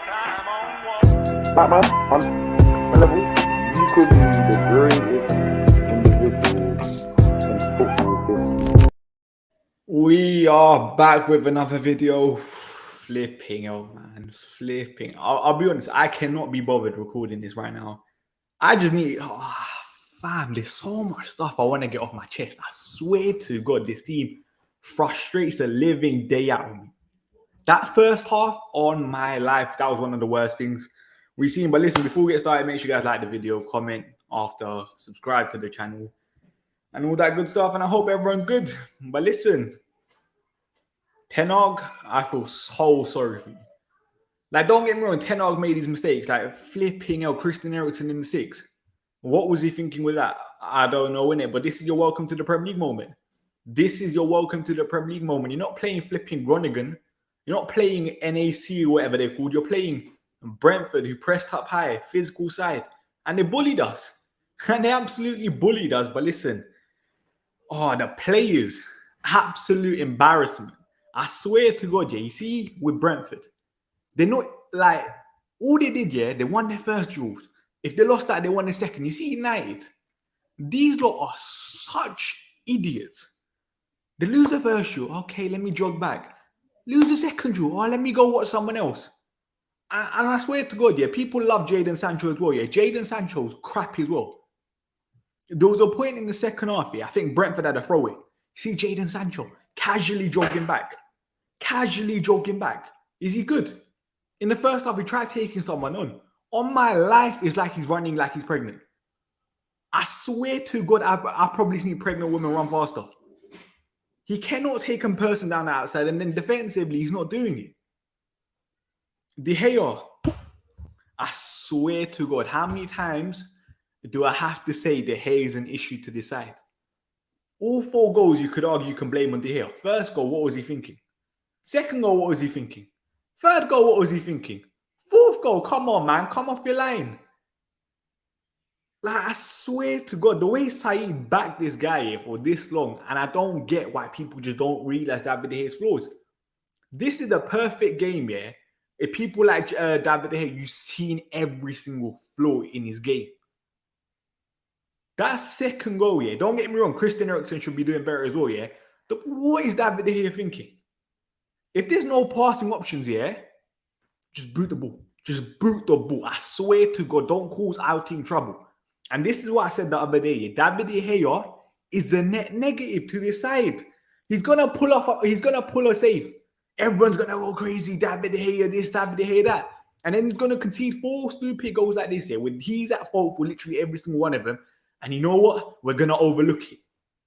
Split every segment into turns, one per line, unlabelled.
Batman, on a level, you could be the greatest individual in football history.
We are back with another video. Flipping out, man. Flipping. I'll be honest, I cannot be bothered recording this right now. I just need. Fam, there's so much stuff I want to get off my chest. I swear to God, this team frustrates the living day out of me. That first half on my life, that was one of the worst things we've seen. But listen, before we get started, make sure you guys like the video, comment after, subscribe to the channel, and all that good stuff. And I hope everyone's good. But listen, Ten Hag, I feel so sorry for you. Like, don't get me wrong, Ten Hag made these mistakes. Like, flipping out Christian Eriksen in the six. What was he thinking with that? I don't know, innit? But this is your welcome to the Premier League moment. This is your welcome to the Premier League moment. You're not playing flipping Groningen. You're not playing NAC or whatever they're called. You're playing Brentford, who pressed up high, physical side. And they bullied us. And they absolutely bullied us. But listen, the players, absolute embarrassment. I swear to God, yeah, you see, with Brentford, they're not like, all they did, yeah, they won their first duels. If they lost that, they won the second. You see, United, these lot are such idiots. They lose the first duel, okay, let me jog back. Lose the second duel, let me go watch someone else. And I swear to God, yeah, people love Jadon Sancho as well, yeah. Jadon Sancho's crap as well. There was a point in the second half, yeah, I think Brentford had a throw-in. See Jadon Sancho casually jogging back. Is he good? In the first half, he tried taking someone on. On my life, it's like he's running like he's pregnant. I swear to God, I've probably seen pregnant women run faster. He cannot take a person down the outside, and then defensively, he's not doing it. De Gea, I swear to God, how many times do I have to say De Gea is an issue to decide? All 4 goals, you could argue you can blame on De Gea. First goal, what was he thinking? Second goal, what was he thinking? Third goal, what was he thinking? Fourth goal, come on, man. Come off your line. Like, I swear to God, the way Saeed backed this guy here for this long, and I don't get why people just don't realize David De Gea's flaws. This is the perfect game, yeah? If people like David De Gea, you've seen every single flaw in his game. That second goal, yeah, don't get me wrong, Christian Eriksen should be doing better as well, yeah? What is David De Gea thinking? If there's no passing options, yeah, just boot the ball. Just boot the ball. I swear to God, don't cause our team trouble. And this is what I said the other day, yeah? David De Gea is a net negative to this side. He's going to pull a save. Everyone's going to go crazy. David De Gea this, David De Gea that. And then he's going to concede 4 stupid goals like this here. When he's at fault for literally every single one of them. And you know what? We're going to overlook it.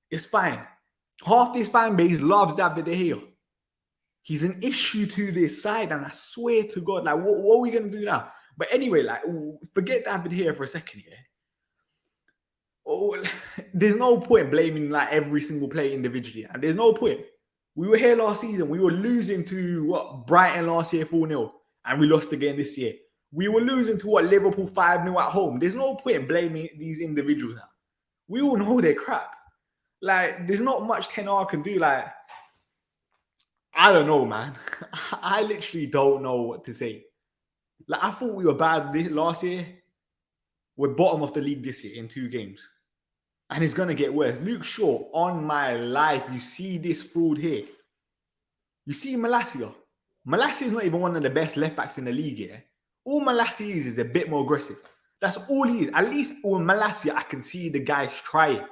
It's fine. Half this fan base loves David De Gea. He's an issue to this side. And I swear to God, like, what are we going to do now? But anyway, like, forget David De Gea for a second, yeah? There's no point blaming like every single player individually. And there's no point. We were here last season. We were losing to Brighton last year 4-0. And we lost again this year. We were losing to Liverpool 5-0 at home. There's no point blaming these individuals now. We all know they're crap. Like, there's not much Ten Hag can do. Like, I don't know, man. I literally don't know what to say. Like, I thought we were bad last year. We're bottom of the league this year in 2 games. And it's going to get worse. Luke Shaw, on my life, you see this fraud here. You see Malacia. Malacia is not even one of the best left-backs in the league here. All Malacia is a bit more aggressive. That's all he is. At least with Malacia, I can see the guys trying.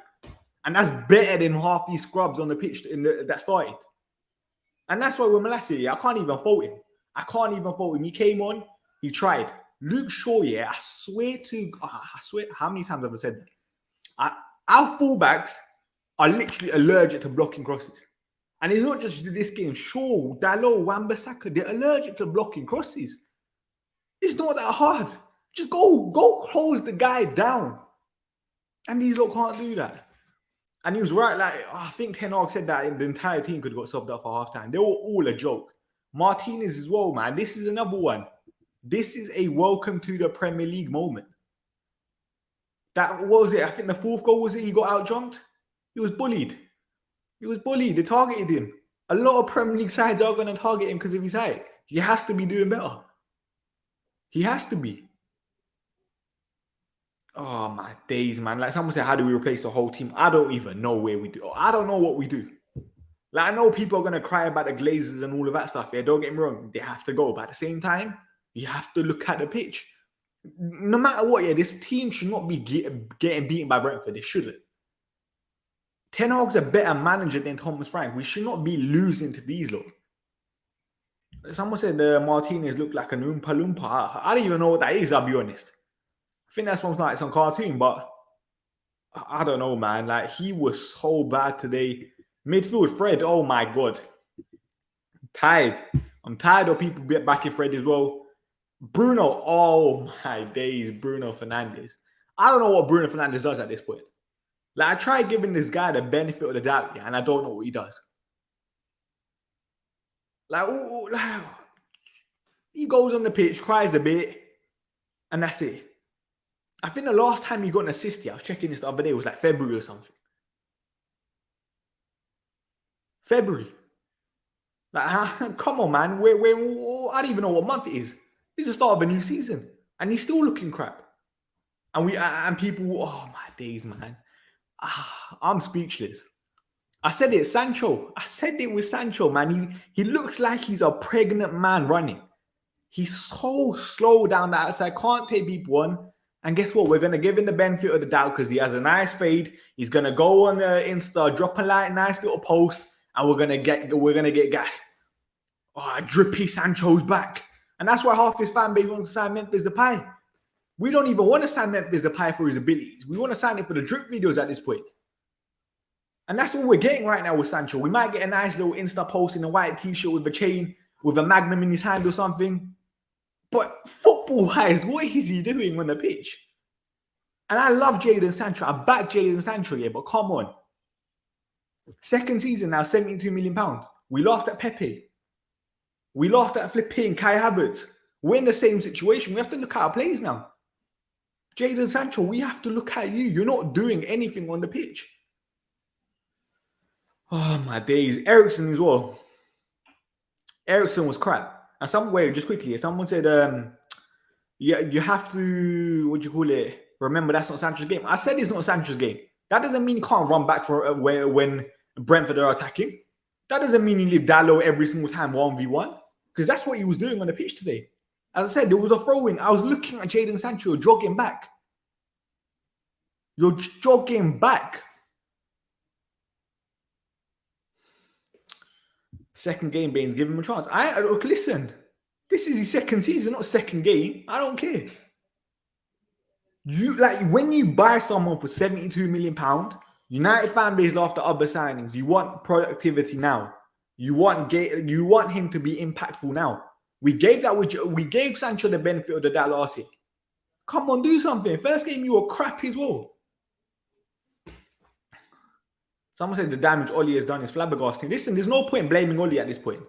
And that's better than half these scrubs on the pitch that started. And that's why with Malacia, I can't even fault him. He came on, he tried. Luke Shaw, yeah, I swear, how many times have I said that? Our fullbacks are literally allergic to blocking crosses. And it's not just this game. Shaw, Dalot, Wan-Bissaka, they're allergic to blocking crosses. It's not that hard. Just go close the guy down. And these lot can't do that. And he was right. Like, I think Ten Hag said that the entire team could have got subbed up for halftime. They were all a joke. Martinez as well, man. This is another one. This is a welcome to the Premier League moment. That was it. I think the 4th goal was it. He got out-jumped. He was bullied. They targeted him. A lot of Premier League sides are going to target him because of his height. He has to be doing better. He has to be. Oh my days, man. Like someone said, how do we replace the whole team? I don't even know where we do. I don't know what we do. Like I know people are gonna cry about the Glazers and all of that stuff. Yeah, don't get me wrong, they have to go. But at the same time, you have to look at the pitch. No matter what, yeah, this team should not be getting beaten by Brentford. They shouldn't. Ten Hag's a better manager than Thomas Frank. We should not be losing to these lot. Someone said Martinez looked like an Oompa Loompa. I don't even know what that is, I'll be honest. I think that's from like some cartoon, but I don't know, man. Like, he was so bad today. Midfield, Fred, oh my God. I'm tired of people backing Fred as well. Bruno, oh my days, Bruno Fernandes. I don't know what Bruno Fernandes does at this point. Like, I try giving this guy the benefit of the doubt, yeah, and I don't know what he does. Like, he goes on the pitch, cries a bit, and that's it. I think the last time he got an assist, I was checking this the other day, it was like February or something. February. Like, come on, man. I don't even know what month it is. It's the start of a new season, and he's still looking crap. And people, oh my days, man. I'm speechless. I said it, Sancho. I said it with Sancho, man. He looks like he's a pregnant man running. He's so slow down the outside, can't take people on. And guess what? We're going to give him the benefit of the doubt because he has a nice fade. He's going to go on Insta, drop a nice little post, and we're going to get gassed. Oh, drippy Sancho's back. And that's why half this fan base wants to sign Memphis Depay. We don't even want to sign Memphis Depay for his abilities. We want to sign him for the drip videos at this point. And that's all we're getting right now with Sancho. We might get a nice little Insta post in a white t-shirt with a chain, with a magnum in his hand or something. But football-wise, what is he doing on the pitch? And I love Jadon Sancho. I back Jadon Sancho, yeah, but come on. Second season now, £72 million. We laughed at Pepe. We laughed at flipping Kai Havertz. We're in the same situation. We have to look at our plays now. Jadon Sancho, we have to look at you. You're not doing anything on the pitch. Oh, my days. Eriksen as well. Eriksen was crap. And somewhere, just quickly, someone said, you have to, what do you call it? Remember, that's not Sancho's game. I said it's not Sancho's game. That doesn't mean he can't run back for when Brentford are attacking. That doesn't mean he live that low every single time 1v1. Because that's what he was doing on the pitch today. As I said, there was a throw-in. I was looking at Jadon Sancho jogging back. You're jogging back. Second game, Baines, give him a chance. Listen, this is his second season, not second game. I don't care. When you buy someone for £72 million, United fan base after other signings, you want productivity now. You want him to be impactful now. We gave Sancho the benefit of the doubt last year. Come on, do something. First game, you were crap as well. Someone said the damage Oli has done is flabbergasting. Listen, there's no point blaming Oli at this point.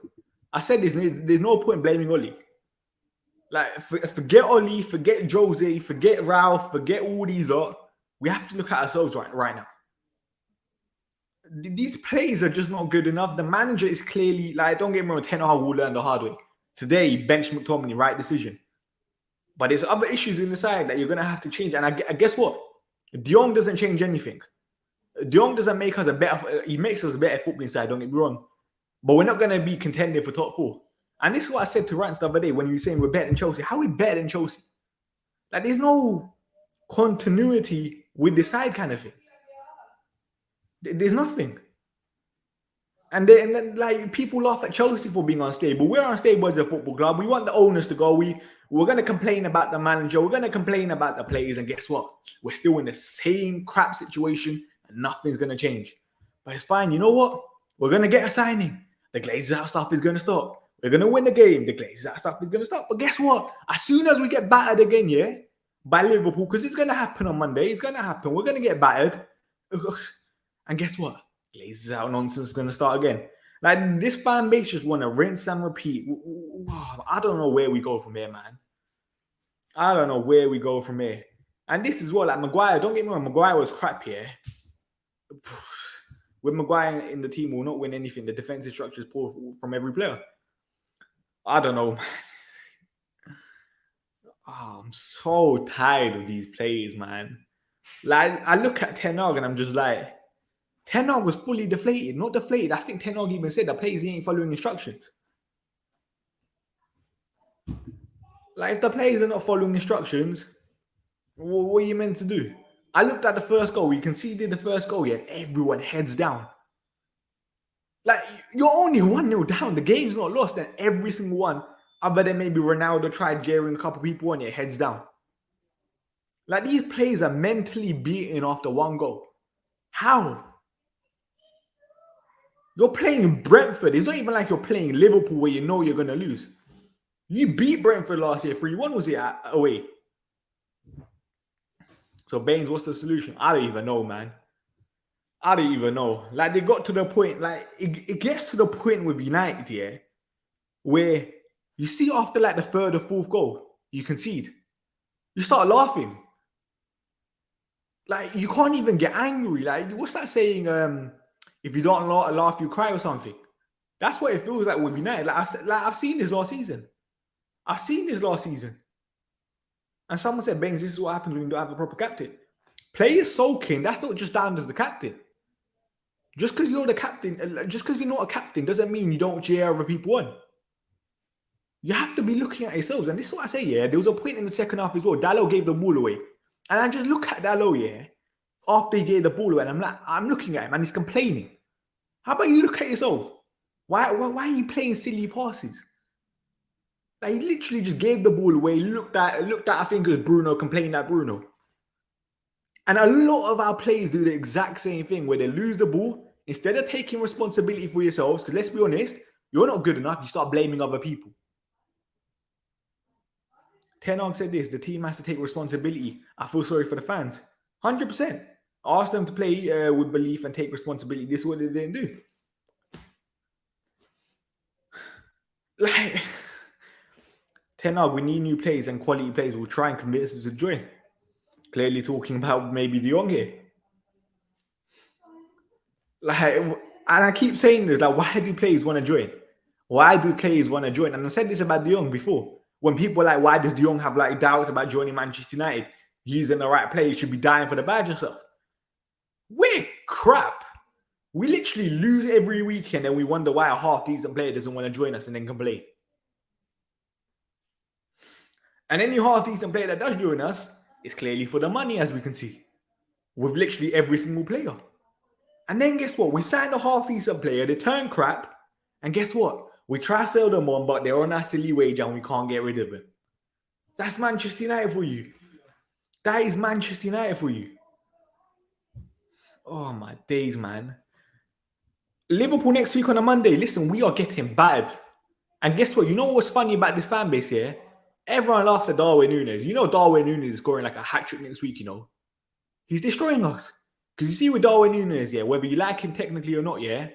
I said there's no point blaming Oli. Like, forget Oli, forget Jose, forget Ralph, forget all these lot. We have to look at ourselves right now. These plays are just not good enough. The manager is clearly, like, don't get me wrong, Ten Hag will learn the hard way. Today, bench McTominay, right decision. But there's other issues in the side that you're going to have to change. And I guess what? De Jong doesn't change anything. De Jong doesn't make us he makes us a better footballing side, don't get me wrong. But we're not going to be contending for top four. And this is what I said to Rance the other day when you were saying we're better than Chelsea. How are we better than Chelsea? Like, there's no continuity with the side kind of thing. There's nothing. And then like, people laugh at Chelsea for being unstable. We're unstable as a football club. We want the owners to go. We're going to complain about the manager. We're going to complain about the players. And guess what? We're still in the same crap situation and nothing's going to change. But it's fine. You know what? We're going to get a signing. The Glazers out stuff is going to stop. We're going to win the game. The Glazers out stuff is going to stop. But guess what? As soon as we get battered again, yeah, by Liverpool, because it's going to happen on Monday. It's going to happen. We're going to get battered. And guess what? Glazers out nonsense is going to start again. Like, this fan base just want to rinse and repeat. I don't know where we go from here, man. I don't know where we go from here. And this is what, like, Maguire, don't get me wrong, Maguire was crap here. With Maguire in the team, we'll not win anything. The defensive structure is poor from every player. I don't know. Oh, I'm so tired of these players, man. Like, I look at Ten Hag and I'm just like, Ten Hag was fully deflated. Not deflated. I think Ten Hag even said the players ain't following instructions. Like, if the players are not following instructions, what are you meant to do? I looked at the first goal. We conceded the first goal, yeah, and everyone heads down. Like, you're only 1-0 down. The game's not lost, and every single one, other than maybe Ronaldo tried gearing a couple people on, yeah, heads down. Like, these players are mentally beaten after one goal. How? You're playing Brentford. It's not even like you're playing Liverpool where you know you're going to lose. You beat Brentford last year 3-1, was it, away? So, Baines, what's the solution? I don't even know, man. I don't even know. Like, they got to the point, like, it gets to the point with United, yeah, where you see after, like, the third or fourth goal, you concede. You start laughing. Like, you can't even get angry. Like, what's that saying? If you don't laugh, you cry or something. That's what it feels like with United. I've seen this last season. And someone said, Baines, this is what happens when you don't have a proper captain. Players sulking, that's not just down as the captain. Just because you're the captain, just because you're not a captain doesn't mean you don't cheer other people on. You have to be looking at yourselves. And this is what I say, yeah. There was a point in the second half as well. Dalot gave the ball away. And I just look at Dalot, yeah, after he gave the ball away, and I'm looking at him and he's complaining. How about you look at yourself? Why are you playing silly passes? Like, he literally just gave the ball away, looked at I think it was Bruno, complaining at Bruno. And a lot of our players do the exact same thing where they lose the ball. Instead of taking responsibility for yourselves, because let's be honest, you're not good enough, you start blaming other people. Ten Hag said this, the team has to take responsibility. I feel sorry for the fans. 100%. Ask them to play with belief and take responsibility. This is what they didn't do. Like, Ten Hag, we need new players and quality players. We'll try and convince them to join. Clearly talking about maybe De Jong here. Like, and I keep saying this, like, why do players want to join? Why do players want to join? And I said this about De Jong before. When people are like, why does De Jong have like doubts about joining Manchester United? He's in the right place. He should be dying for the badge and stuff. We're crap. We literally lose every weekend and we wonder why a half-decent player doesn't want to join us and then complain. And any half-decent player that does join us is clearly for the money, as we can see, with literally every single player. And then guess what? We signed a half-decent player, they turn crap, and guess what? We try to sell them on, but they're on a silly wage and we can't get rid of them. That's Manchester United for you. That is Manchester United for you. Oh, my days, man. Liverpool next week on a Monday. Listen, we are getting bad. And guess what? You know what's funny about this fan base here? Everyone laughs at Darwin Núñez. You know Darwin Núñez is scoring like a hat-trick next week, you know. He's destroying us. Because you see with Darwin Núñez, yeah, whether you like him technically or not, yeah,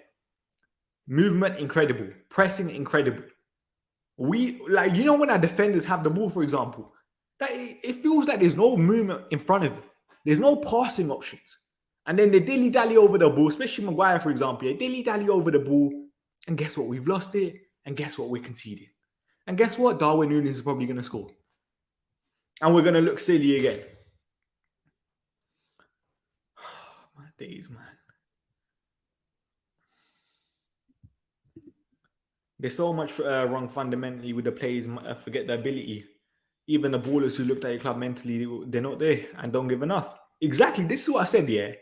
movement, incredible. Pressing, incredible. We, like, you know when our defenders have the ball, for example, that it feels like there's no movement in front of it. There's no passing options. And then they dilly-dally over the ball, especially Maguire, for example. They dilly-dally over the ball. And guess what? We've lost it. And guess what? We're conceding. And guess what? Darwin Núñez is probably going to score. And we're going to look silly again. My days, man. There's so much wrong fundamentally with the players, forget the ability. Even the ballers who looked at your club mentally, they're not there and don't give enough. Exactly. This is what I said, yeah.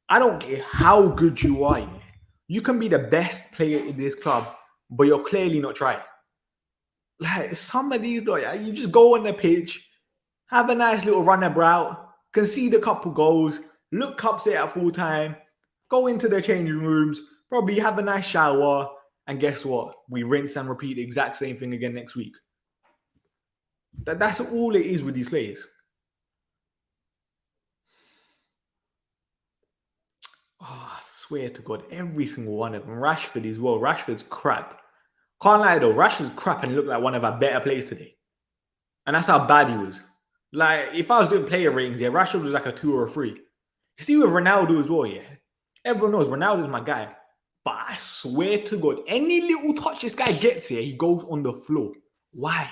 I don't care how good you are. Yeah. You can be the best player in this club, but you're clearly not trying. Like, some of these, you just go on the pitch, have a nice little run about, concede a couple goals, look upset at full time, go into the changing rooms, probably have a nice shower, and guess what? We rinse and repeat the exact same thing again next week. That's all it is with these players. Oh, I swear to God, every single one of them. Rashford as well. Rashford's crap. Can't lie though, Rashford's crap and looked like one of our better players today. And that's how bad he was. Like, if I was doing player ratings, yeah, Rashford was like a 2 or a 3. You see with Ronaldo as well, yeah. Everyone knows Ronaldo's my guy. But I swear to God, any little touch this guy gets here, he goes on the floor. Why?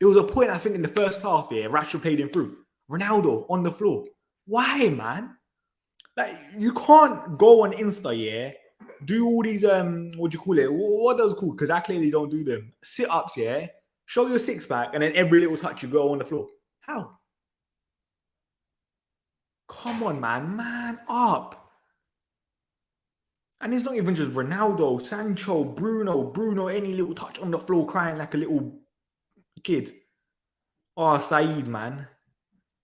There was a point, I think, in the first half here, Rashford played him through. Ronaldo on the floor. Why, man? Like, you can't go on Insta, yeah, do all these, what do you call it? What are those called? Because I clearly don't do them. Sit-ups, yeah? Show your six-pack, and then every little touch you go on the floor. How? Come on, man. Man up. And it's not even just Ronaldo, Sancho, Bruno, any little touch on the floor crying like a little kid. Oh, Saeed, man.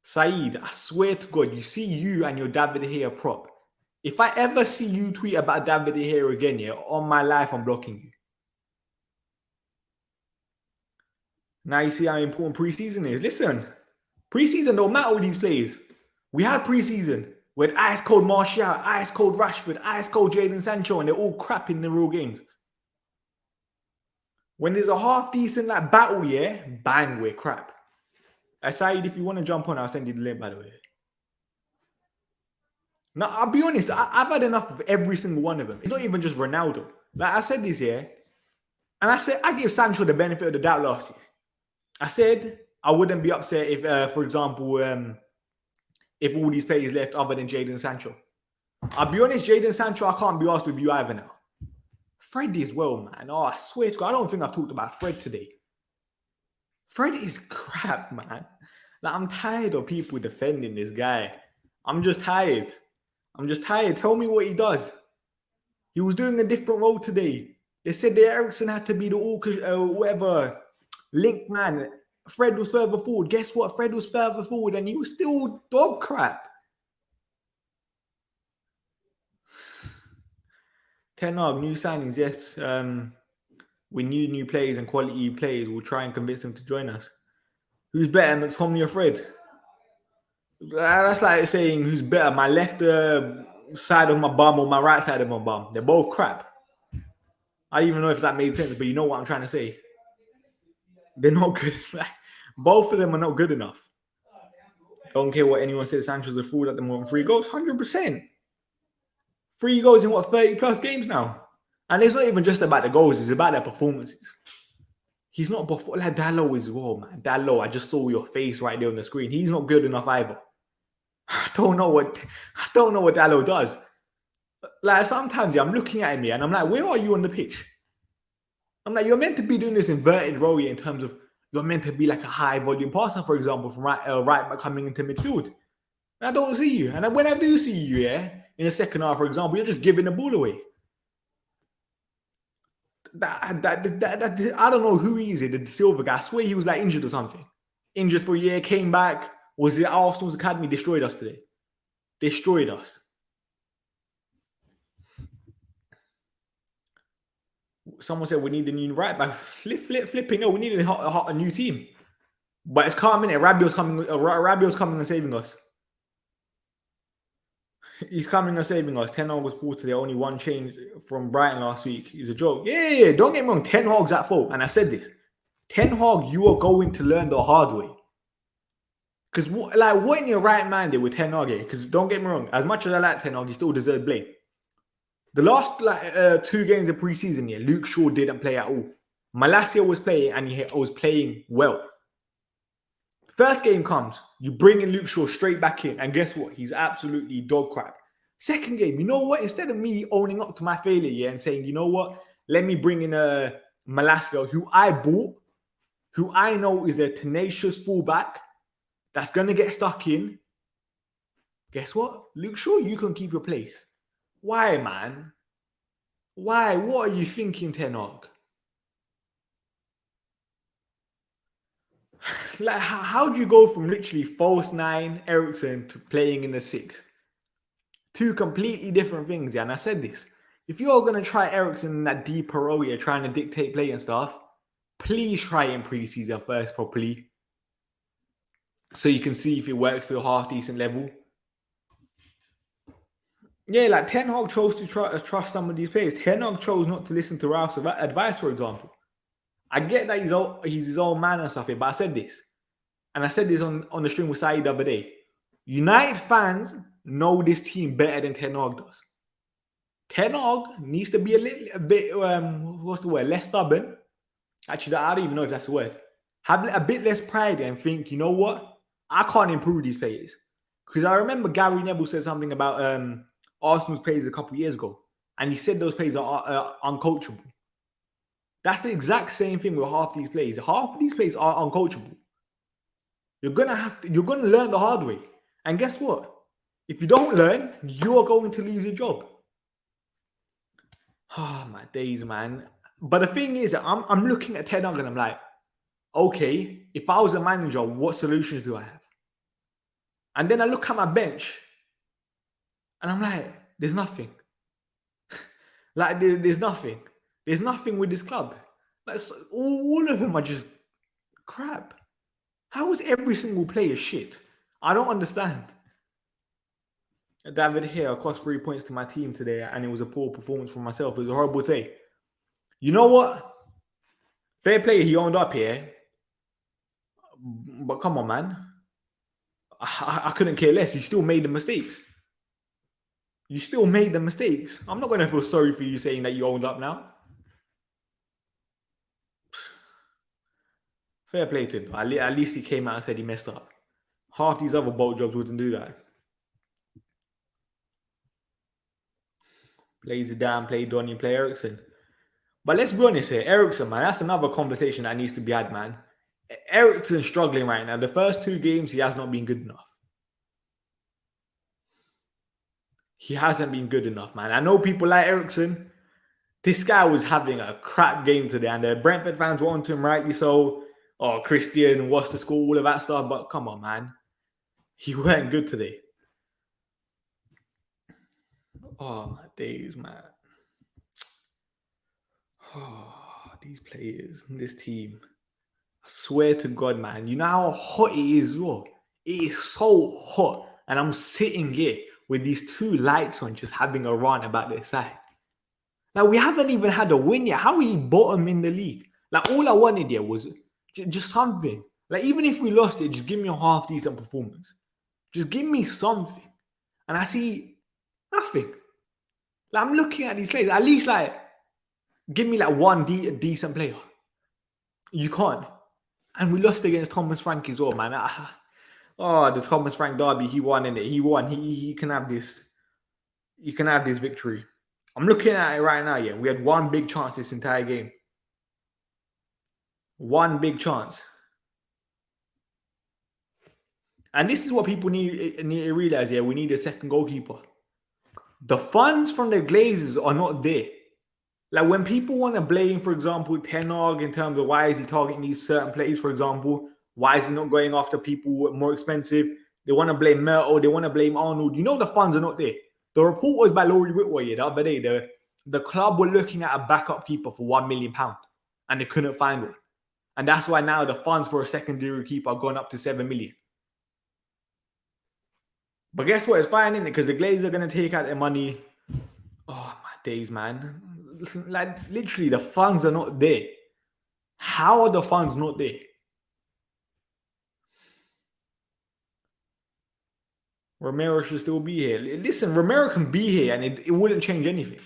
Saeed, I swear to God, you see you and your David De Gea prop. If I ever see you tweet about David De Gea again, yeah, on my life, I'm blocking you. Now you see how important preseason is. Listen, preseason don't matter with these players. We had preseason with ice cold Martial, ice cold Rashford, ice cold Jadon Sancho, and they're all crap in the real games. When there's a half decent like battle, yeah, bang, we're crap. Saeed, if you want to jump on, I'll send you the link, by the way. Now, I'll be honest, I've had enough of every single one of them. It's not even just Ronaldo. Like I said this year, and I said I gave Sancho the benefit of the doubt last year. I said I wouldn't be upset if, for example, if all these players left other than Jadon Sancho. I'll be honest, Jadon Sancho, I can't be asked with you either now. Fred as well, man. Oh, I swear to God, I don't think I've talked about Fred today. Fred is crap, man. Like, I'm tired of people defending this guy. I'm just tired. Tell me what he does. He was doing a different role today. They said that Eriksen had to be the whatever link man. Fred was further forward. Guess what? Fred was further forward and he was still dog crap. Ten Hag, new signings, yes. We need new players and quality players. We'll try and convince them to join us. Who's better, McTominay or Fred? That's like saying who's better, my left side of my bum or my right side of my bum. They're both crap. I don't even know if that made sense, but you know what I'm trying to say. They're not good. Both of them are not good enough. Don't care what anyone says. Sancho's a fool at the moment. 3 goals, 100%. 3 goals in what, 30 plus games now? And it's not even just about the goals, it's about their performances. He's not before like Dalot as well, man. Dalot, I just saw your face right there on the screen. He's not good enough either. I don't know what Dalot does. Like sometimes I'm looking at him here and I'm like, where are you on the pitch? I'm like, you're meant to be doing this inverted role here in terms of you're meant to be like a high volume passer, for example, from right back coming into midfield. I don't see you. And when I do see you, yeah, in the second half, for example, you're just giving the ball away. I don't know who he is, the Silver guy. I swear he was like injured or something. Injured for a year, came back. Was it Arsenal's academy? Destroyed us today. Destroyed us. Someone said we need a new right back. Flipping. No, we need a new team. But it's calm, innit? Rabiot's coming and saving us. He's coming and saving us. Ten Hag was pulled today. Only one change from Brighton last week. He's a joke. Yeah. Don't get me wrong. Ten Hag's at fault. And I said this. Ten Hag, you are going to learn the hard way. Because what in your right mind there with Ten Hag? Because don't get me wrong. As much as I like Ten Hag, he still deserves blame. The last 2 games of preseason, Luke Shaw didn't play at all. Malacia was playing and he was playing well. First game comes, you bring in Luke Shaw straight back in, and guess what? He's absolutely dog crap. Second game, you know what? Instead of me owning up to my failure and saying, you know what? Let me bring in Malacia, who I bought, who I know is a tenacious fullback that's going to get stuck in. Guess what? Luke Shaw, you can keep your place. Why, man? Why? What are you thinking, Ten Hag? Like, how do you go from literally false 9 Eriksen to playing in the 6? 2 completely different things, yeah. And I said this. If you're going to try Eriksen in that deeper role, you're trying to dictate play and stuff, please try in preseason first properly. So you can see if it works to a half-decent level. Yeah, like Ten Hag chose to trust some of these players. Ten Hag chose not to listen to Ralph's advice, for example. I get that he's his own man and stuff here, but I said this. And I said this on the stream with Saeed the other day. United fans know this team better than Ten Hag does. Ten Hag needs to be a bit, what's the word, less stubborn. Actually, I don't even know if that's the word. Have a bit less pride and think, you know what? I can't improve these players. Because I remember Gary Neville said something about Arsenal's players a couple of years ago. And he said those players are uncoachable. That's the exact same thing with half these players. Half of these players are uncoachable. You're gonna learn the hard way. And guess what? If you don't learn, you're going to lose your job. Oh my days, man. But the thing is, I'm looking at Ten Hag and I'm like, okay, if I was a manager, what solutions do I have? And then I look at my bench and I'm like, there's nothing. Like, there's nothing. There's nothing with this club. Like, all of them are just crap. How is every single player shit? I don't understand. David here, I cost 3 points to my team today, and it was a poor performance for myself. It was a horrible day. You know what? Fair play, he owned up here. But come on, man. I couldn't care less. You still made the mistakes. You still made the mistakes. I'm not going to feel sorry for you saying that you owned up now. Fair play to him. At least he came out and said he messed up. Half these other bolt jobs wouldn't do that. Plays Zidane, play Donny, play Ericsson. But let's be honest here. Ericsson, man, that's another conversation that needs to be had, man. Ericsson's struggling right now. The first 2 games, he has not been good enough. He hasn't been good enough, man. I know people like Ericsson. This guy was having a crap game today, and the Brentford fans were onto him, rightly so. Oh, Christian, what's the score, all of that stuff. But come on, man. He weren't good today. Oh, my days, man. Oh, these players, this team. I swear to God, man. You know how hot it is, bro? It is so hot. And I'm sitting here with these 2 lights on, just having a rant about their side. Now, we haven't even had a win yet. How are we bottom in the league? Like, all I wanted here was just something. Like, even if we lost it, just give me a half-decent performance. Just give me something. And I see nothing. Like, I'm looking at these players. At least, like, give me, like, one decent player. You can't. And we lost against Thomas Frank as well, man. The Thomas Frank derby, he won, innit? He won. He can have this. You can have this victory. I'm looking at it right now, yeah. We had 1 big chance this entire game. 1 big chance. And this is what people need to realize, yeah. We need a second goalkeeper. The funds from the Glazers are not there. Like, when people want to blame, for example, Ten Hag in terms of why is he targeting these certain players, for example, why is he not going after people more expensive? They want to blame Myrtle, they want to blame Arnold. You know the funds are not there. The report was by Laurie Whitway the other day. The club were looking at a backup keeper for £1 million, and they couldn't find one. And that's why now the funds for a secondary keeper are gone up to 7 million. But guess what? It's fine, isn't it? Because the Glazers are going to take out their money. Oh, my days, man. Like, literally, the funds are not there. How are the funds not there? Romero should still be here. Listen, Romero can be here and it wouldn't change anything.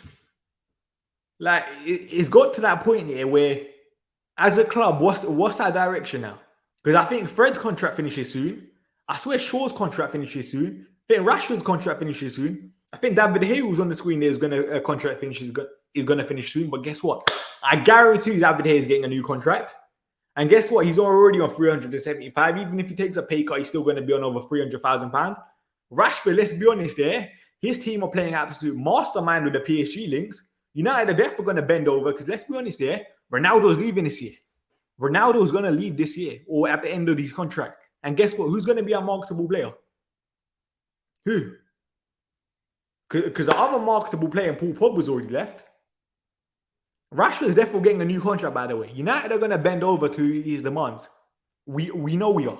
Like, it's got to that point here where, as a club, what's that direction now? Because I think Fred's contract finishes soon. I swear Shaw's contract finishes soon. I think Rashford's contract finishes soon. I think David Hay, who's on the screen there, is going to contract finish is going to finish soon. But guess what? I guarantee David Hay is getting a new contract. And guess what? He's already on 375. Even if he takes a pay cut, he's still going to be on over £300,000. Rashford, let's be honest there. His team are playing absolute mastermind with the PSG links. United are definitely going to bend over because let's be honest there. Ronaldo's leaving this year. Ronaldo's going to leave this year or at the end of his contract. And guess what? Who's going to be a marketable player? Who? Because the other marketable player, Paul Pogba's already left. Rashford is definitely getting a new contract, by the way. United are going to bend over to his demands. We know we are.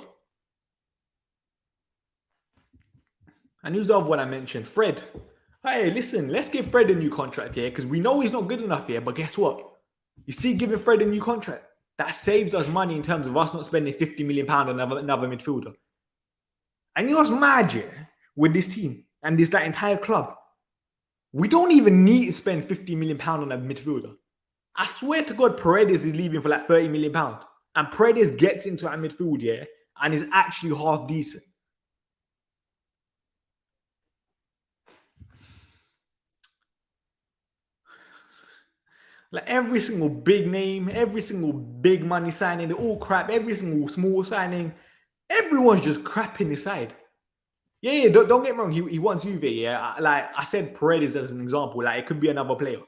And who's the other one I mentioned? Fred. Hey, listen, let's give Fred a new contract here because we know he's not good enough here. But guess what? You see, giving Fred a new contract, that saves us money in terms of us not spending £50 million on another midfielder. And you know what's mad, yeah, with this team and that entire club? We don't even need to spend £50 million on a midfielder. I swear to God, Paredes is leaving for like £30 million. And Paredes gets into our midfield, yeah, and is actually half decent. Like every single big name, every single big money signing, they're all crap. Every single small signing, everyone's just crap in his side. Yeah, don't get me wrong. He wants Juve. Yeah, like I said, Paredes as an example. Like it could be another player.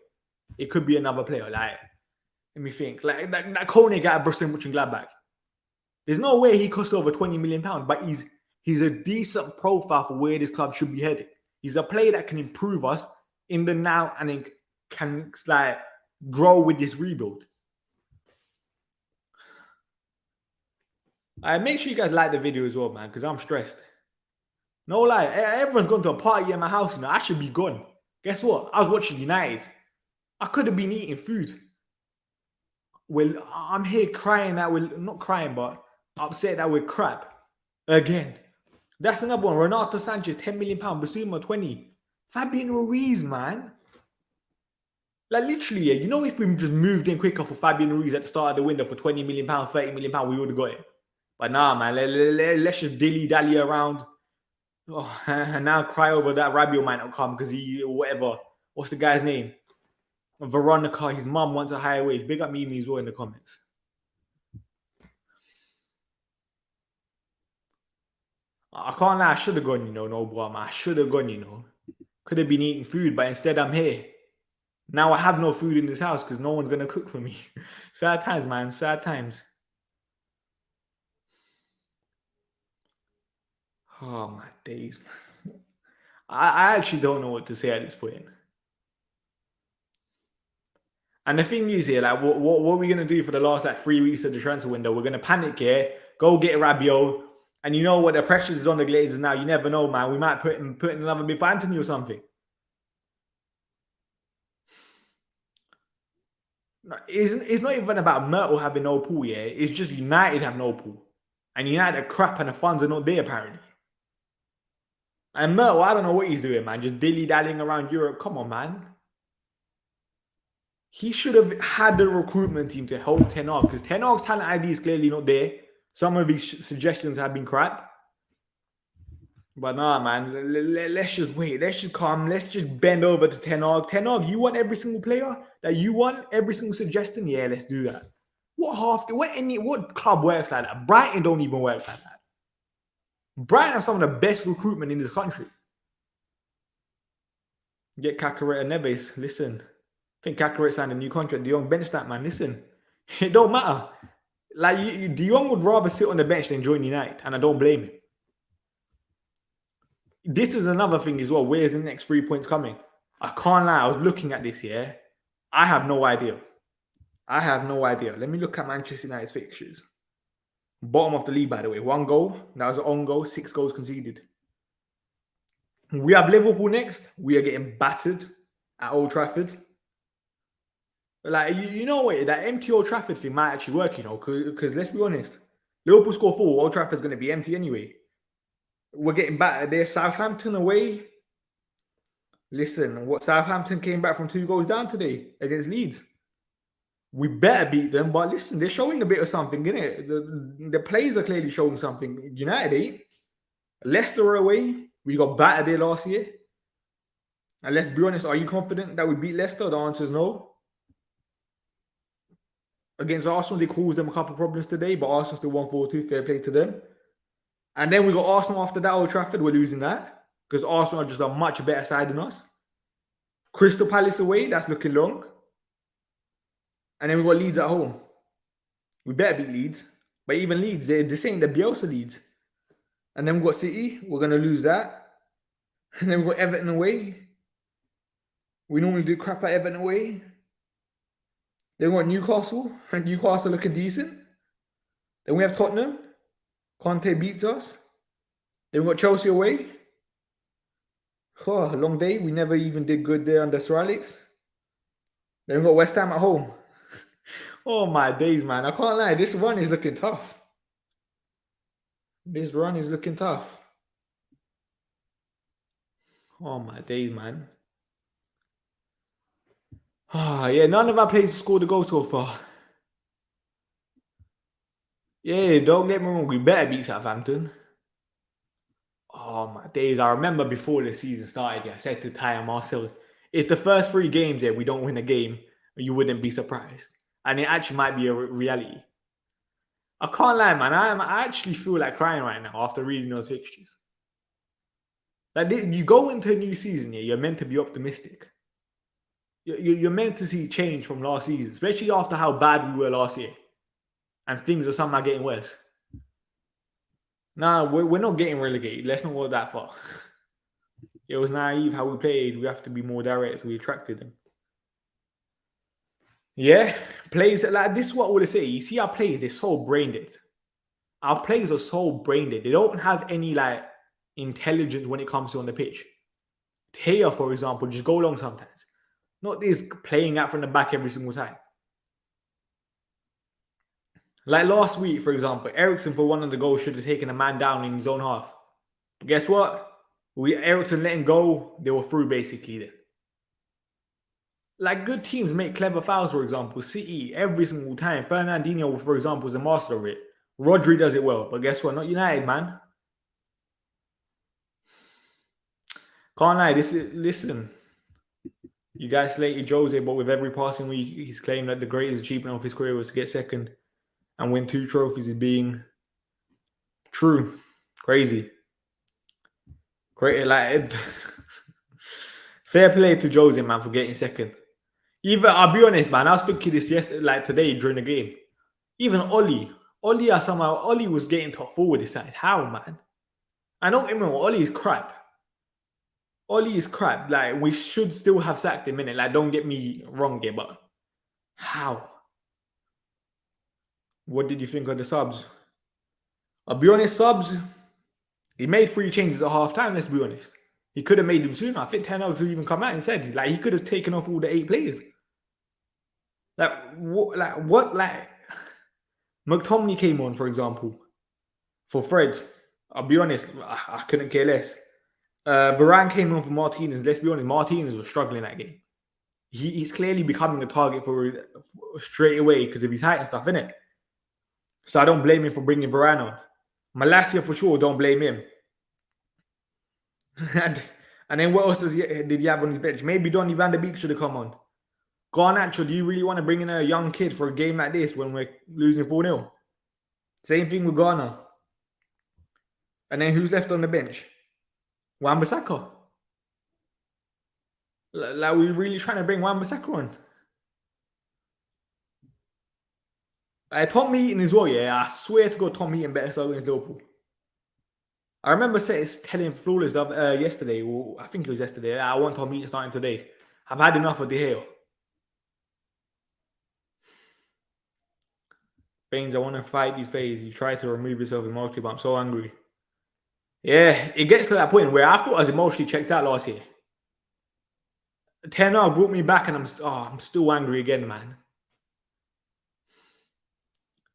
It could be another player. Like let me think. Like that Kone guy at Borussia Mönchengladbach. There's no way he costs over £20 million, but he's a decent profile for where this club should be heading. He's a player that can improve us in the now and can like grow with this rebuild. Make sure you guys like the video as well, man, because I'm stressed. No lie, everyone's gone to a party at my house. I should be gone. Guess what? I was watching United. I could have been eating food. Well, I'm here crying that we're not crying, but upset that we're crap again. That's another one. Renato Sanchez, £10 million. Basuma, 20. Fabian Ruiz, man. Like literally, yeah, if we just moved in quicker for Fabian Ruiz at the start of the window for £20 million, £30 million, we would have got him. But nah, man, let's just dilly-dally around. Oh, and now cry over that Rabiot might not come because whatever. What's the guy's name? Veronica, his mum wants a higher wage. Big up Mimi as well in the comments. I can't lie, I should have gone, no bro, I should have gone, Could have been eating food, but instead I'm here. Now I have no food in this house because no one's going to cook for me. Sad times, man, sad times. Oh, my days, man. I actually don't know what to say at this point. And the thing is here, like, what are we going to do for the last, 3 weeks of the transfer window? We're going to panic here, go get Rabiot. And you know what? The pressure is on the Glazers now. You never know, man. We might put in another bid for Anthony or something. It's not even about Myrtle having no pool, yeah? It's just United have no pool. And United are crap and the funds are not there, apparently. And Myrtle, I don't know what he's doing, man. Just dilly-dallying around Europe. Come on, man. He should have had the recruitment team to help Ten Hag because Ten Hag's talent ID is clearly not there. Some of his suggestions have been crap. But nah, man, let's just wait. Let's just calm. Let's just bend over to Ten Hag. Ten Hag, you want every single player that you want, every single suggestion? Yeah, let's do that. What club works like that? Brighton don't even work like that. Brighton have some of the best recruitment in this country. Get Cacaretta and Neves. Listen, I think Cacaretta signed a new contract. De Jong bench that, man. Listen, it don't matter. Like, De Jong would rather sit on the bench than join United, and I don't blame him. This is another thing as well. Where's the next 3 points coming? I can't lie. I was looking at this, yeah. I have no idea. Let me look at Manchester United's fixtures. Bottom of the league, by the way. 1 goal. That was an own goal. 6 goals conceded. We have Liverpool next. We are getting battered at Old Trafford. Like, you know what? That empty Old Trafford thing might actually work, because let's be honest. Liverpool score 4. Old Trafford's going to be empty anyway. We're getting battered there. Southampton away. Listen, Southampton came back from 2 goals down today against Leeds. We better beat them, but listen, they're showing a bit of something, innit? The players are clearly showing something. United, Leicester away. We got battered there last year. And let's be honest, are you confident that we beat Leicester? The answer is no. Against Arsenal, they caused them a couple of problems today, but Arsenal still won 4-2. Fair play to them. And then we got Arsenal after that, Old Trafford. We're losing that because Arsenal are just a much better side than us. Crystal Palace away, that's looking long. And then we got Leeds at home. We better beat Leeds. But even Leeds, they're saying the Bielsa Leeds. And then we got City. We're going to lose that. And then we got Everton away. We normally do crap at Everton away. Then we got Newcastle. And Newcastle looking decent. Then we have Tottenham. Conte beats us. Then we got Chelsea away. Oh, a long day. We never even did good there under Sir Alex. Then we got West Ham at home. Oh my days, man. I can't lie. This run is looking tough. Oh my days, man. Oh, yeah, none of our players scored a goal so far. Yeah, don't get me wrong, we better beat Southampton. Oh my days! I remember before the season started, I said to Ty and Marcel, if the first 3 games we don't win a game, you wouldn't be surprised. And it actually might be a reality. I can't lie, man. I actually feel like crying right now after reading those fixtures. Like you go into a new season, you're meant to be optimistic. You're meant to see change from last season, especially after how bad we were last year. And things are somehow getting worse. Nah, we're not getting relegated. Let's not go that far. It was naive how we played. We have to be more direct. We attracted them. Yeah, players like this is what I want to say. You see our players, they're so brain dead. Our players are so brain dead. They don't have any intelligence when it comes to on the pitch. Taya, for example, just go long sometimes. Not this playing out from the back every single time. Like last week, for example, Ericsson for one of the goals should have taken a man down in his own half. But guess what? Ericsson let him go, they were through basically then. Like good teams make clever fouls, for example. City, every single time. Fernandinho, for example, is a master of it. Rodri does it well. But guess what? Not United, man. Can't lie. Listen. You guys slated Jose, but with every passing week, he's claimed that the greatest achievement of his career was to get second and win 2 trophies. Is being true. Crazy. Great, fair play to Jose, man, for getting second. Even I'll be honest, man, I was thinking this yesterday, today during the game. Even Oli was getting top forward this side. How, man? I don't remember. Oli is crap. Like we should still have sacked him in it. Like, don't get me wrong here, but how? What did you think of the subs? I'll be honest, subs. He made 3 changes at half-time, let's be honest. He could have made them sooner. I think Ten Hag even come out and said, he could have taken off all the 8 players. McTominay came on, for example, for Fred. I'll be honest, I couldn't care less. Varane came on for Martinez. Let's be honest, Martinez was struggling that game. He's clearly becoming a target for straight away because of his height and stuff, innit? So I don't blame him for bringing Varane on. Malacia for sure, don't blame him. and then what else did he have on his bench? Maybe Donny van der Beek should have come on. Garnacho, do you really want to bring in a young kid for a game like this when we're losing 4-0? Same thing with Ghana. And then who's left on the bench? Wan-Bissaka. Like, we're really trying to bring Wan-Bissaka on. Tom Heaton as well, yeah. I swear to God, Tom Heaton better start against Liverpool. I remember telling Flawless yesterday, or I think it was yesterday, I want Tom Heaton starting today. I've had enough of De Gea. Baines, I want to fight these players. You try to remove yourself emotionally, but I'm so angry. Yeah, it gets to that point where I thought I was emotionally checked out last year. Ten Hag brought me back and I'm still angry again, man.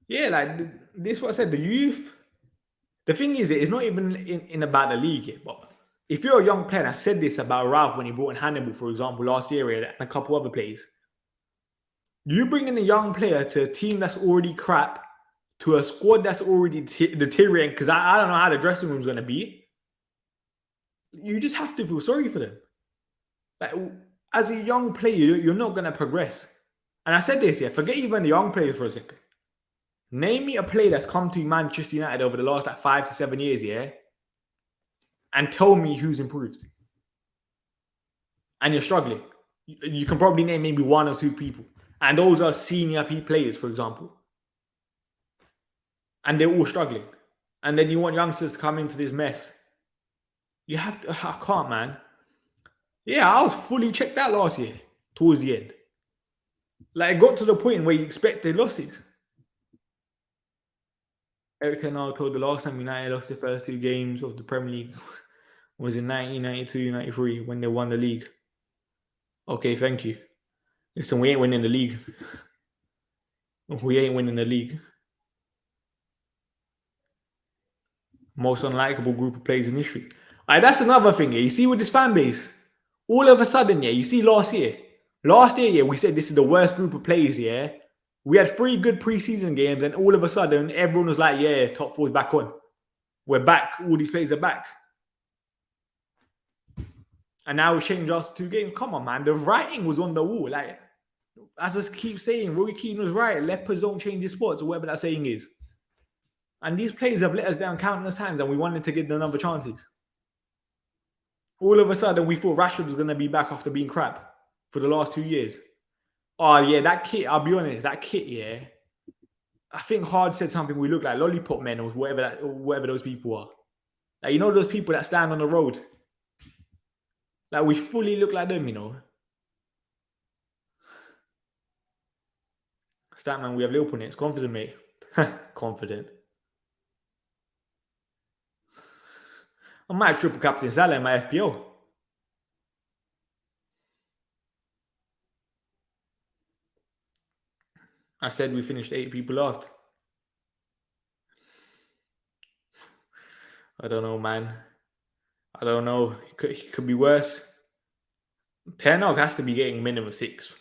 Yeah, like this is what I said, the youth. The thing is, it's not even in about the league yet, but if you're a young player, and I said this about Ralph when he brought in Hannibal, for example, last year and a couple other players. You bring in a young player to a team that's already crap, to a squad that's already deteriorating, because I don't know how the dressing room's going to be. You just have to feel sorry for them. Like, as a young player, you're not going to progress. And I said this, forget even the young players for a second. Name me a player that's come to Manchester United over the last 5 to 7 years, and tell me who's improved. And you're struggling. You can probably name maybe 1 or 2 people. And those are senior players, for example. And they're all struggling. And then you want youngsters to come into this mess. You have to... I can't, man. Yeah, I was fully checked out last year, towards the end. Like, it got to the point where you expected losses. Eric Ten Hag told the last time United lost the first 2 games of the Premier League was in 1992-93 when they won the league. Okay, thank you. Listen, we ain't winning the league. We ain't winning the league. Most unlikable group of players in history. That's another thing. You see with this fan base, all of a sudden, you see last year, we said this is the worst group of players, We had 3 good preseason games, and all of a sudden, everyone was like, yeah, top 4 is back on. We're back. All these players are back. And now we changed after 2 games. Come on, man. The writing was on the wall. Like, as I keep saying, Roy Keane was right. Lepers don't change his spots, or whatever that saying is. And these players have let us down countless times, and we wanted to give them another chances. All of a sudden, we thought Rashford was going to be back after being crap for the last 2 years. Oh, yeah, that kit, I'll be honest, that kit, yeah. I think Hard said something, we look like lollipop men or whatever those people are. Like, you know those people that stand on the road? Like, we fully look like them, you know. Statman, we have Liverpool next. Confident, mate. Confident. I might triple captain Salah in my FPO. I said we finished 8 people out. I don't know, man. I don't know. It could be worse. Catalogue has to be getting minimum 6.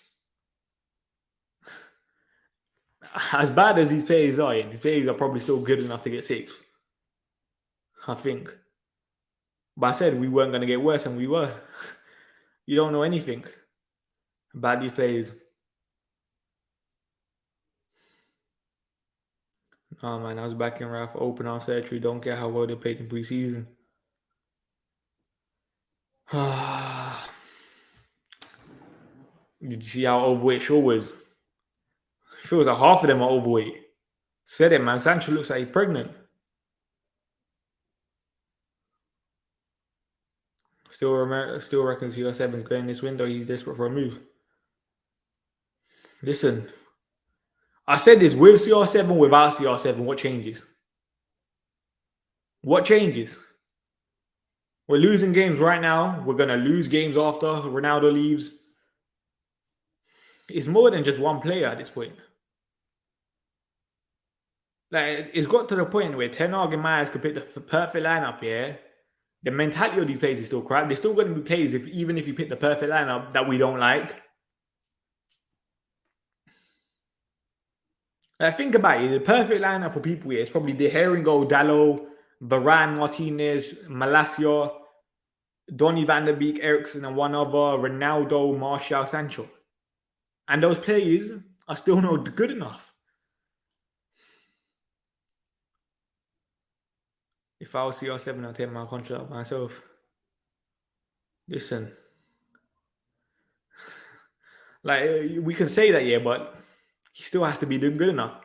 As bad as these players are probably still good enough to get 6. I think. But I said we weren't going to get worse, and we were. You don't know anything about these players. Oh, man, I was back in Ralph. Open arm surgery. Don't care how well they played in preseason. Did you see how overweight Shaw was? It feels like half of them are overweight. Said it, man. Sancho looks like he's pregnant. Still reckons CR7's going this window. He's desperate for a move. Listen, I said this with CR7, without CR7. What changes? What changes? We're losing games right now. We're going to lose games after Ronaldo leaves. It's more than just one player at this point. Like, it's got to the point where Ten Hag and Myers could pick the perfect lineup, yeah? The mentality of these players is still crap. They're still going to be players, even if you pick the perfect lineup, that we don't like. Think about it. The perfect lineup for people here is probably De Gea in goal, Dalot, Varane, Martinez, Malacia, Donny van der Beek, Eriksen, and one other, Ronaldo, Martial, Sancho. And those players are still not good enough. If I was CR7, I'd take my contract out myself. Listen. Like, we can say that, yeah, but he still has to be doing good enough.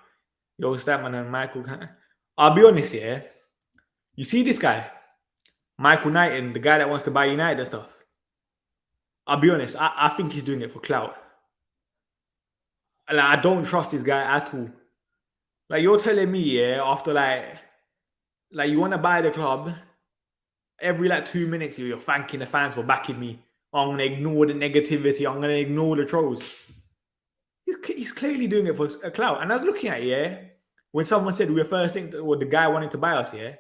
Yo, Statman and Michael. I'll be honest, yeah. You see this guy, Michael Knighton, the guy that wants to buy United and stuff. I'll be honest, I think he's doing it for clout. Like, I don't trust this guy at all. Like, you're telling me, yeah, after like you want to buy the club, every 2 minutes you're thanking the fans for backing me. I'm going to ignore the negativity. I'm going to ignore the trolls. He's clearly doing it for a clout. And I was looking at it, yeah, when someone said we were first thing, or the guy wanted to buy us, yeah,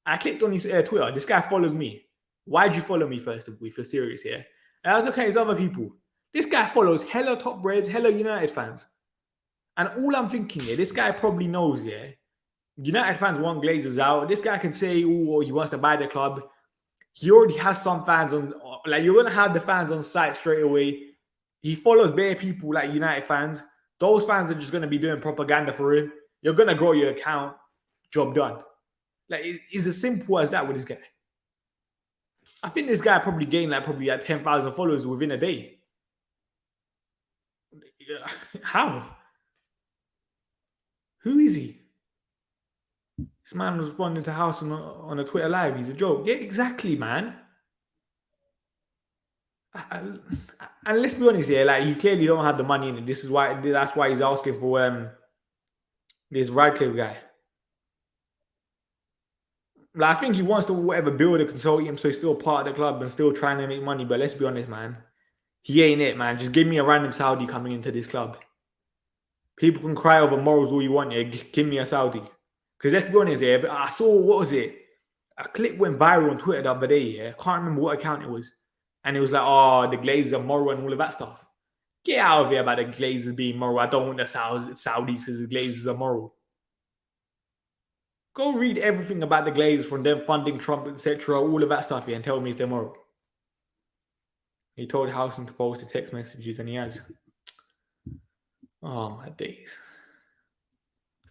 I clicked on his Twitter. This guy follows me. Why'd you follow me first if you're serious here? And I was looking at his other people. This guy follows hella top breads, hella United fans. And all I'm thinking, yeah, this guy probably knows, yeah, United fans want Glazers out. This guy can say, oh, he wants to buy the club. He already has some fans on, like, you're going to have the fans on site straight away. He follows bare people like United fans. Those fans are just going to be doing propaganda for him. You're going to grow your account. Job done. Like, it's as simple as that with this guy. I think this guy probably gained probably 10,000 followers within a day. How? Who is he? This man was responding to House on a Twitter live. He's a joke. Yeah, exactly, man. And let's be honest here, like, he clearly don't have the money in it. That's why he's asking for this Radcliffe guy. Like, I think he wants to build a consortium, so he's still part of the club and still trying to make money. But let's be honest, man, he ain't it, man. Just give me a random Saudi coming into this club. People can cry over morals all you want, yeah. Give me a Saudi. Because let's be honest, yeah, but I saw, what was it? A clip went viral on Twitter the other day, yeah. I can't remember what account it was. And it was like, oh, the Glazers are moral and all of that stuff. Get out of here about the Glazers being moral. I don't want the Saudis because the Glazers are moral. Go read everything about the Glazers from them funding Trump, etc., all of that stuff here, and tell me if they're moral. He told Housen to post the text messages, and he has. Oh, my days.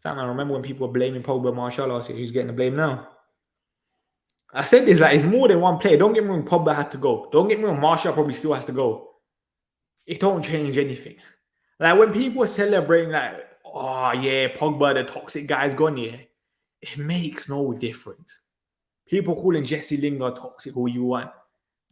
Damn, I remember when people were blaming Pogba and Martial last year. Who's getting the blame now? I said this, like, it's more than one player. Don't get me wrong, Pogba had to go. Don't get me wrong, Martial probably still has to go. It don't change anything. Like, when people are celebrating, like, oh, yeah, Pogba, the toxic guy's gone here, it makes no difference. People calling Jesse Lingard toxic all you want.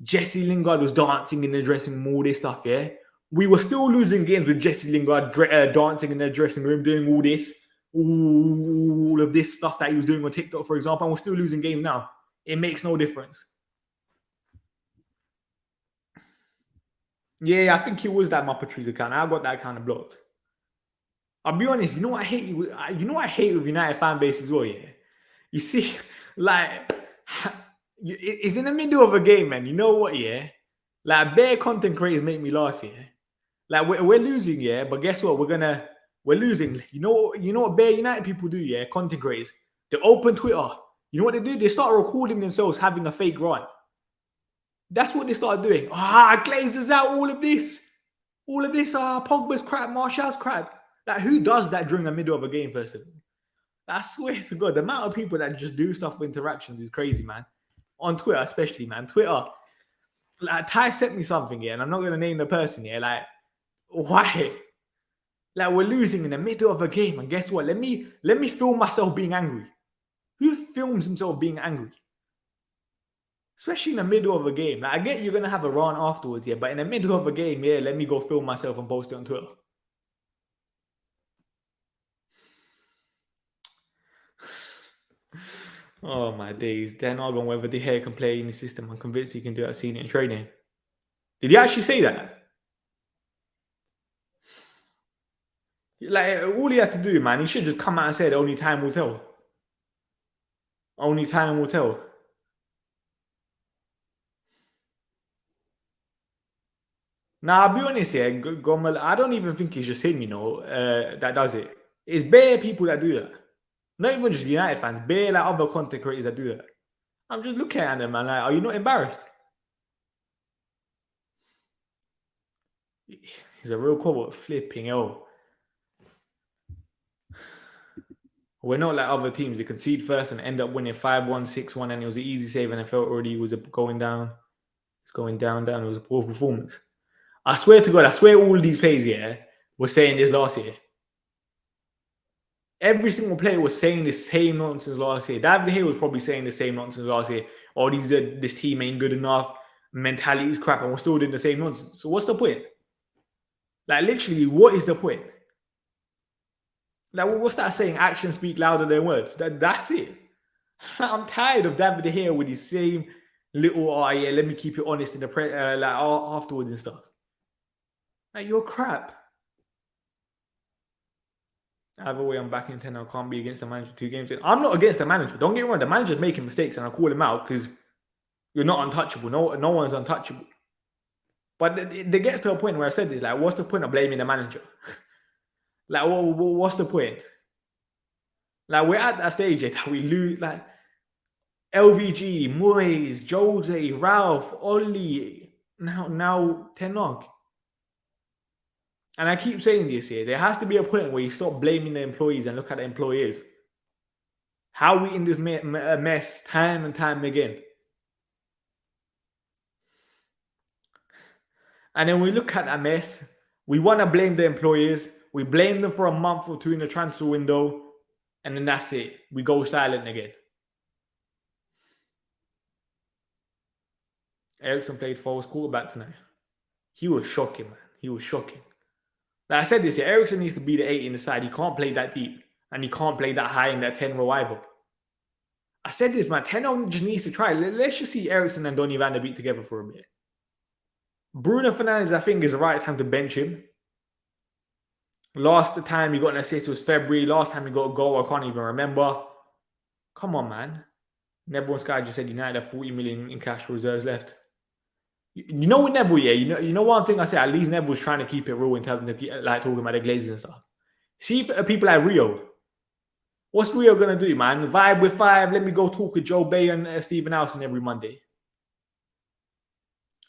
Jesse Lingard was dancing in the dressing room, all this stuff, yeah? We were still losing games with Jesse Lingard dancing in the dressing room, doing all this, all of this stuff that he was doing on TikTok, for example, and we're still losing games now. It makes no difference. Yeah, I think it was that Muppetries account. I got that kind of blocked. I'll be honest, you know what I hate? You know what I hate with United fan base as well, yeah? You see, like, it's in the middle of a game, man. You know what, yeah? Like, bare content creators make me laugh, yeah? Like, we're losing, yeah? But guess what? We're losing. You know what bare United people do, yeah? Content creators. They open Twitter. You know what they do? They start recording themselves having a fake run. That's what they started doing. Glazers out, all of this. Pogba's crap, Martial's crap. Like, who does that during the middle of a game, first of all? I swear to God, the amount of people that just do stuff for interactions is crazy, man. On Twitter, especially, man. Twitter. Like, Ty sent me something here, and I'm not going to name the person here. Like, why? Like, we're losing in the middle of a game, and guess what? Let me film myself being angry. Who films himself being angry? Especially in the middle of a game. Like, I get you're going to have a run afterwards, yeah, but in the middle of a game, yeah, let me go film myself and post it on Twitter. Oh, my days. They're not going whether De Gea can play in the system. I'm convinced he can do it. I've seen it in training. Did he actually say that? Like, all he had to do, man, he should just come out and say only time will tell. Only time will tell. Now, I'll be honest here, Gomal, I don't even think it's just him, that does it. It's bare people that do that. Not even just United fans, bare like other content creators that do that. I'm just looking at them, man, like, are you not embarrassed? He's a real quote, flipping hell. We're not like other teams. They concede first and end up winning 5-1, 6-1, and it was an easy save, and I felt already it was going down. It's going down. It was a poor performance. I swear to God, all of these players here were saying this last year. Every single player was saying the same nonsense last year. David De Gea was probably saying the same nonsense last year. Oh, this team ain't good enough. Mentality is crap, and we're still doing the same nonsense. So what's the point? Like, literally, what is the point? Like, what's that saying? Actions speak louder than words. That's it. I'm tired of David De Gea with his same little, let me keep it honest in the afterwards and stuff. Like, you're crap. Either way, I'm back in 10. I can't be against the manager 2 games in. I'm not against the manager. Don't get me wrong. The manager's making mistakes, and I call him out because you're not untouchable. No one's untouchable. But it gets to a point where I said this, like, what's the point of blaming the manager? Like, what's the point? Like, we're at that stage that we lose, like, LVG, Moyes, Jose, Ralph, Oli, now Ten Hag. And I keep saying this here, there has to be a point where you stop blaming the employees and look at the employers. How are we in this mess time and time again? And then we look at that mess, we want to blame the employers, we blame them for a month or 2 in the transfer window, and then that's it. We go silent again. Eriksen played false quarterback tonight. He was shocking, man. He was shocking. Like I said this, Eriksen needs to be the 8 in the side. He can't play that deep. And he can't play that high in that 10 row either. I said this, man. Ten Hag just needs to try. Let's just see Eriksen and Donny van der Beek together for a bit. Bruno Fernandes, I think, is the right time to bench him. Last time he got an assist was February. Last time he got a goal, I can't even remember. Come on, man. And everyone's guy just said United have 40 million in cash reserves left. You know with Neville, yeah. You know one thing I say. At least Neville's trying to keep it real in terms of like talking about the Glazers and stuff. See if people like Rio. What's Rio gonna do, man? Vibe with five. Let me go talk with Joe Bay and Stephen Alson every Monday.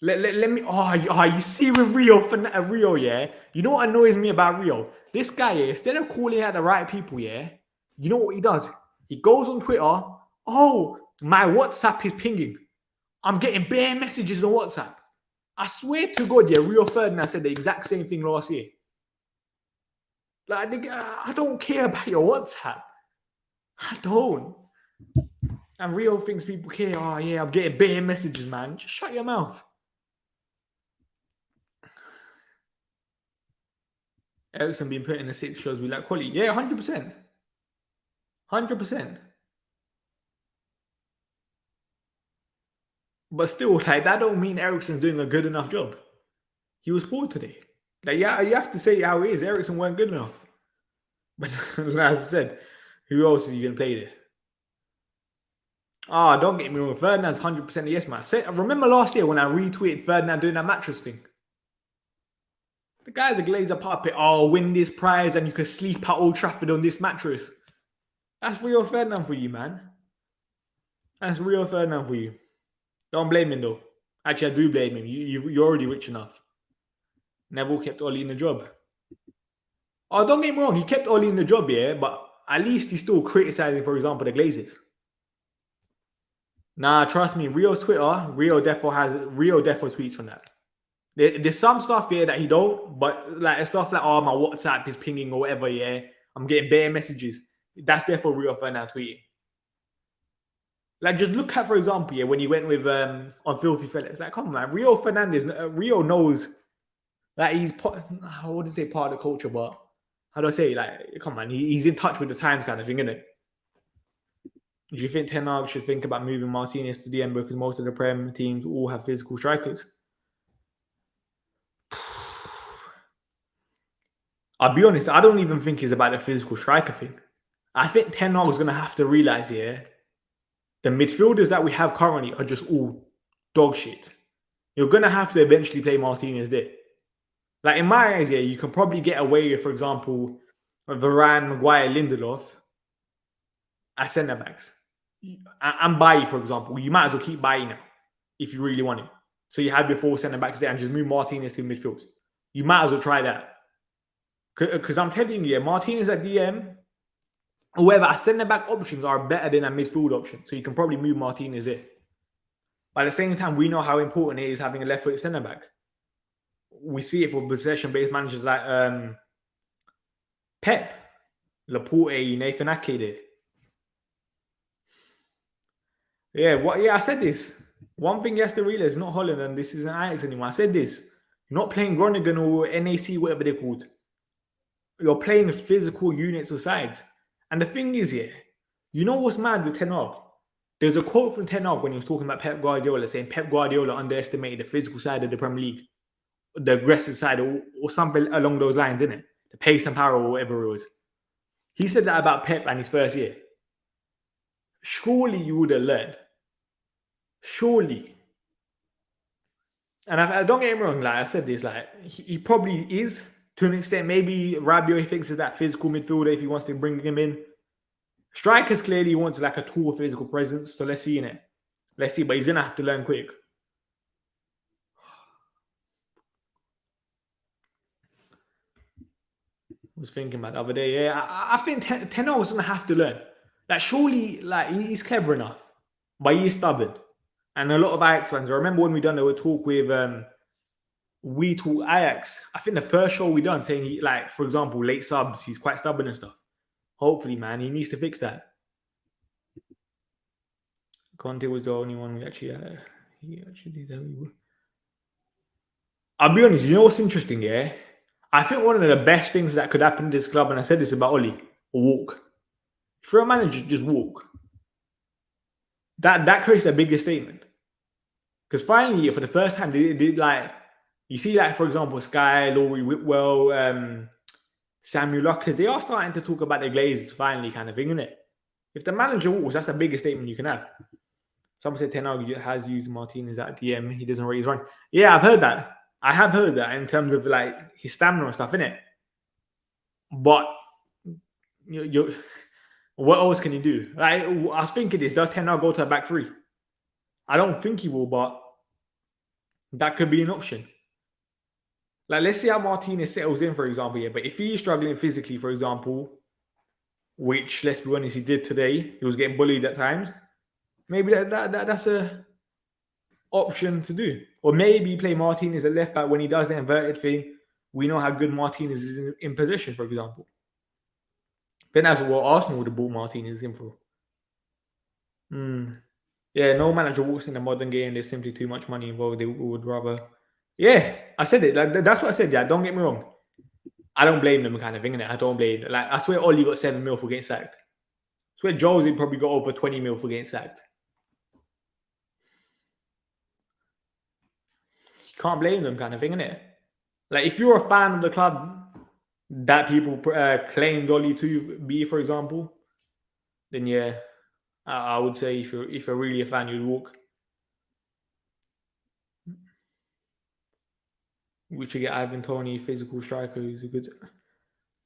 Let me. You see with Rio, yeah. You know what annoys me about Rio? This guy, yeah. Instead of calling out the right people, yeah. You know what he does? He goes on Twitter. Oh, my WhatsApp is pinging. I'm getting bare messages on WhatsApp. I swear to God, yeah. Rio Ferdinand said the exact same thing last year. Like, I don't care about your WhatsApp. I don't. And Rio thinks people care. Oh, yeah, I'm getting bare messages, man. Just shut your mouth. Ericsson being put in the 6 shows we lack quality. Yeah, 100%. 100%. But still, like, that don't mean Ericsson's doing a good enough job. He was poor today. Like, yeah, you have to say how it is. Ericsson weren't good enough. But as I said, who else is you going to play there? Don't get me wrong. Ferdinand's 100% yes, man. Remember last year when I retweeted Ferdinand doing that mattress thing? The guy's a Glazer puppet. Win this prize and you can sleep at Old Trafford on this mattress. That's Rio Ferdinand for you, man. That's Rio Ferdinand for you. Don't blame him, though. Actually, I do blame him. You're already rich enough. Neville kept Ollie in the job. Don't get me wrong. He kept Ollie in the job, yeah, but at least he's still criticizing, for example, the Glazers. Nah, trust me. Rio's Twitter, Rio defo tweets from that. There's some stuff here that he don't, but like stuff like, my WhatsApp is pinging or whatever, yeah. I'm getting bare messages. That's there for Rio Ferdinand tweeting. Like, just look at, for example, yeah, when he went with on Filthy Fellas. Like, come on, man. Rio knows that he's part of the culture, but how do I say? Like, come on, he's in touch with the times kind of thing, isn't it? Do you think Ten Hag should think about moving Martinez to DM because most of the Prem teams all have physical strikers? I'll be honest, I don't even think it's about the physical striker thing. I think Ten Hag is going to have to realize, yeah, the midfielders that we have currently are just all dog shit. You're going to have to eventually play Martinez there. Like, in my eyes, yeah, you can probably get away with, for example, Varane, Maguire, Lindelof as centre-backs. And Bailly, for example. You might as well keep Bailly now if you really want it. So you have your 4 centre-backs there and just move Martinez to midfield. You might as well try that. Because I'm telling you, Martinez at DM, however, our centre-back options are better than a midfield option. So you can probably move Martinez there. But at the same time, we know how important it is having a left-footed centre-back. We see it for possession-based managers like Pep, Laporte, Nathan Ake there. Yeah, I said this. One thing you have to realize, not Holland and this isn't Ajax anymore. I said this. You're not playing Groningen or NAC, whatever they're called. You're playing physical units or sides. And the thing is, yeah, you know what's mad with Ten Hag? There's a quote from Ten Hag when he was talking about Pep Guardiola, saying Pep Guardiola underestimated the physical side of the Premier League, the aggressive side, or something along those lines, innit? The pace and power or whatever it was. He said that about Pep and his first year. Surely you would have learned. Surely. And I don't get him wrong, like I said this, like he probably is to an extent. Maybe Rabiot, he thinks is that physical midfielder if he wants to bring him in. Strikers clearly wants like a tall physical presence, so let's see in it. Let's see, but he's gonna have to learn quick. I was thinking about the other day. Yeah, I think Ten Hag is gonna have to learn. Like, surely, like, he's clever enough, but he's stubborn. And a lot of Ajax fans, I remember when we done a talk with We Talk Ajax. I think the first show we done saying he, like, for example, late subs, he's quite stubborn and stuff. Hopefully, man, he needs to fix that. Conte was the only one we actually he actually did that. I'll be honest, you know what's interesting, yeah? I think one of the best things that could happen to this club, and I said this about Oli, walk. If you're a manager, just walk. That creates the biggest statement. Because finally, for the first time, they like, you see, like, for example, Sky, Laurie Whitwell, Samuel Lockers, they are starting to talk about the Glazers finally, kind of thing, isn't it? If the manager walks, that's the biggest statement you can have. Someone said Ten Hag has used Martinez at DM. He doesn't rate his run. Yeah, I've heard that. I have heard that in terms of like his stamina and stuff, innit? But you what else can he do? Like, I was thinking this, does Ten Hag go to a back three? I don't think he will, but that could be an option. Like, let's see how Martinez settles in, for example, yeah. But if he's struggling physically, for example, which, let's be honest, he did today, he was getting bullied at times, maybe that's a option to do. Or maybe play Martinez at left back when he does the inverted thing. We know how good Martinez is in possession, for example. Then that's what Arsenal would have bought Martinez in for. Yeah, no manager walks in the modern game. There's simply too much money involved. They would rather. Yeah, I said it. Like, that's what I said. Yeah, don't get me wrong. I don't blame them, kind of thing, innit? I don't blame them. Like, I swear Ollie got 7 mil for getting sacked. I swear Josie probably got over 20 mil for getting sacked. You can't blame them, kind of thing, innit? Like, if you're a fan of the club that people claimed Ollie to be, for example, then yeah, I would say if you're really a fan, you'd walk. We should get Ivan Toney, physical striker who's a good.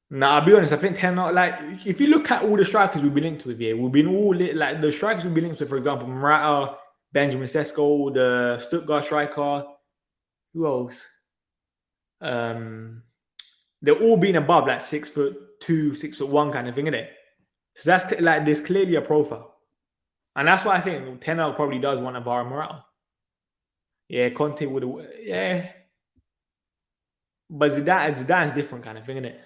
Nah, I'll be honest. I think Ten Hag, like, if you look at all the strikers we've been linked with, yeah, we've been all like the strikers we've been linked with. For example, Morata, Benjamin Sesko, the Stuttgart striker. Who else? They're all been above like 6'2", 6'1" kind of thing, isn't it? So that's like there's clearly a profile, and that's why I think Ten Hag probably does want to borrow Morata. Yeah, Conte would have. Yeah, but Zidane's different kind of thing, isn't it?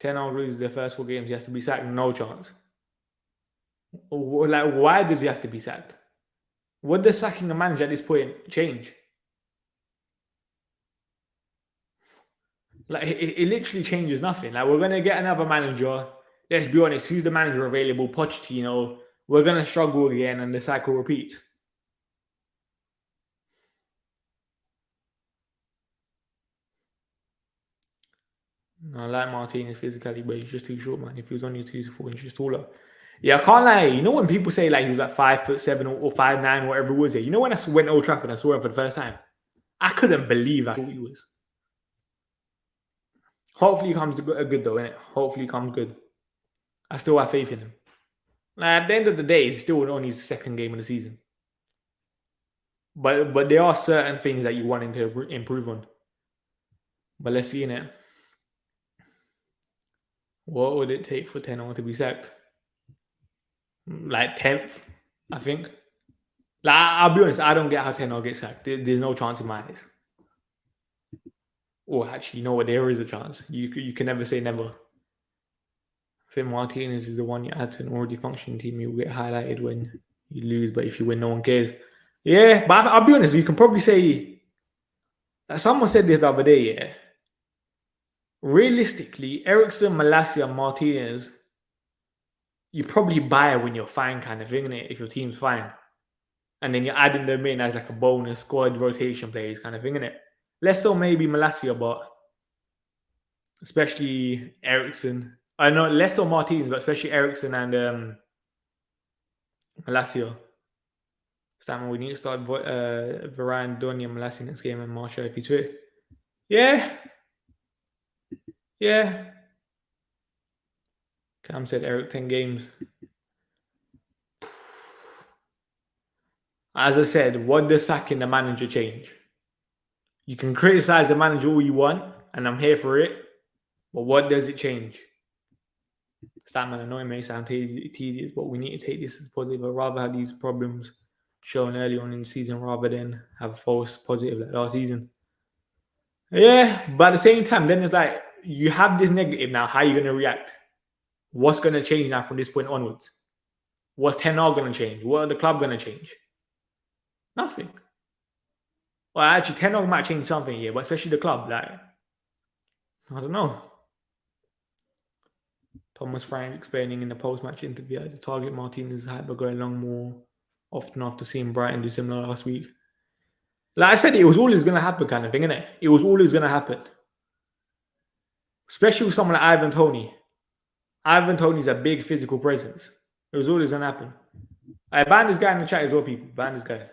Ten Hag loses the first 4 games, he has to be sacked. No chance. Like, why does he have to be sacked? What does sacking a manager at this point change? Like, it literally changes nothing. Like, we're going to get another manager. Let's be honest, who's the manager available? Pochettino. We're going to struggle again, and the cycle repeats. I like Martinez physically, but he's just too short, man. If he was only 2 to 4 inches taller. Yeah, I can't lie. You know when people say like he was like 5'7" or 5'9", whatever it was. You know when I went to Old Trafford and I saw him for the first time, I couldn't believe I thought he was. Hopefully he comes good though, innit? Hopefully he comes good. I still have faith in him. Like, at the end of the day, it's still only his 2nd game of the season. But there are certain things that you want him to improve on. But let's see, innit? What would it take for Ten Hag to be sacked? Like 10th, I think. Like, I'll be honest, I don't get how Ten Hag gets sacked. There's no chance in my eyes. Or actually, you know what? There is a chance. You can never say never. I think Martinez is the one you add to an already functioning team. You'll get highlighted when you lose, but if you win, no one cares. Yeah, but I'll be honest, you can probably say, like someone said this the other day, yeah. Realistically, Eriksen, Malacia, Martinez, you probably buy when you're fine, kind of thing, innit? If your team's fine. And then you're adding them in as like a bonus squad rotation players, kind of thing, innit? Less so maybe Malacia, but especially Eriksen. I know less so Martinez, but especially Eriksen and Malacia. Stammer, we need to start Varane, Donny, and Malacia next game, and Marshall if you tweet. Yeah. Yeah. Cam said Eric 10 games. As I said, what does sacking the manager change? You can criticize the manager all you want, and I'm here for it. But what does it change? Statman, I know it may sound tedious, but we need to take this as positive. I'd rather have these problems shown early on in the season rather than have a false positive like last season. Yeah, but at the same time, then it's like, you have this negative now. How are you going to react? What's going to change now from this point onwards? What's Ten Hag going to change? What are the club going to change? Nothing. Well, actually, Ten Hag might change something here, but especially the club. Like, I don't know. Thomas Frank explaining in the post-match interview at the target Martinez hyper going along more often after seeing Brighton do similar last week. Like I said, it was always going to happen, kind of thing, innit? It was always going to happen. Especially with someone like Ivan Toney. Ivan Toney's a big physical presence. It was always gonna happen. I ban this guy in the chat as well, people. Ban this guy.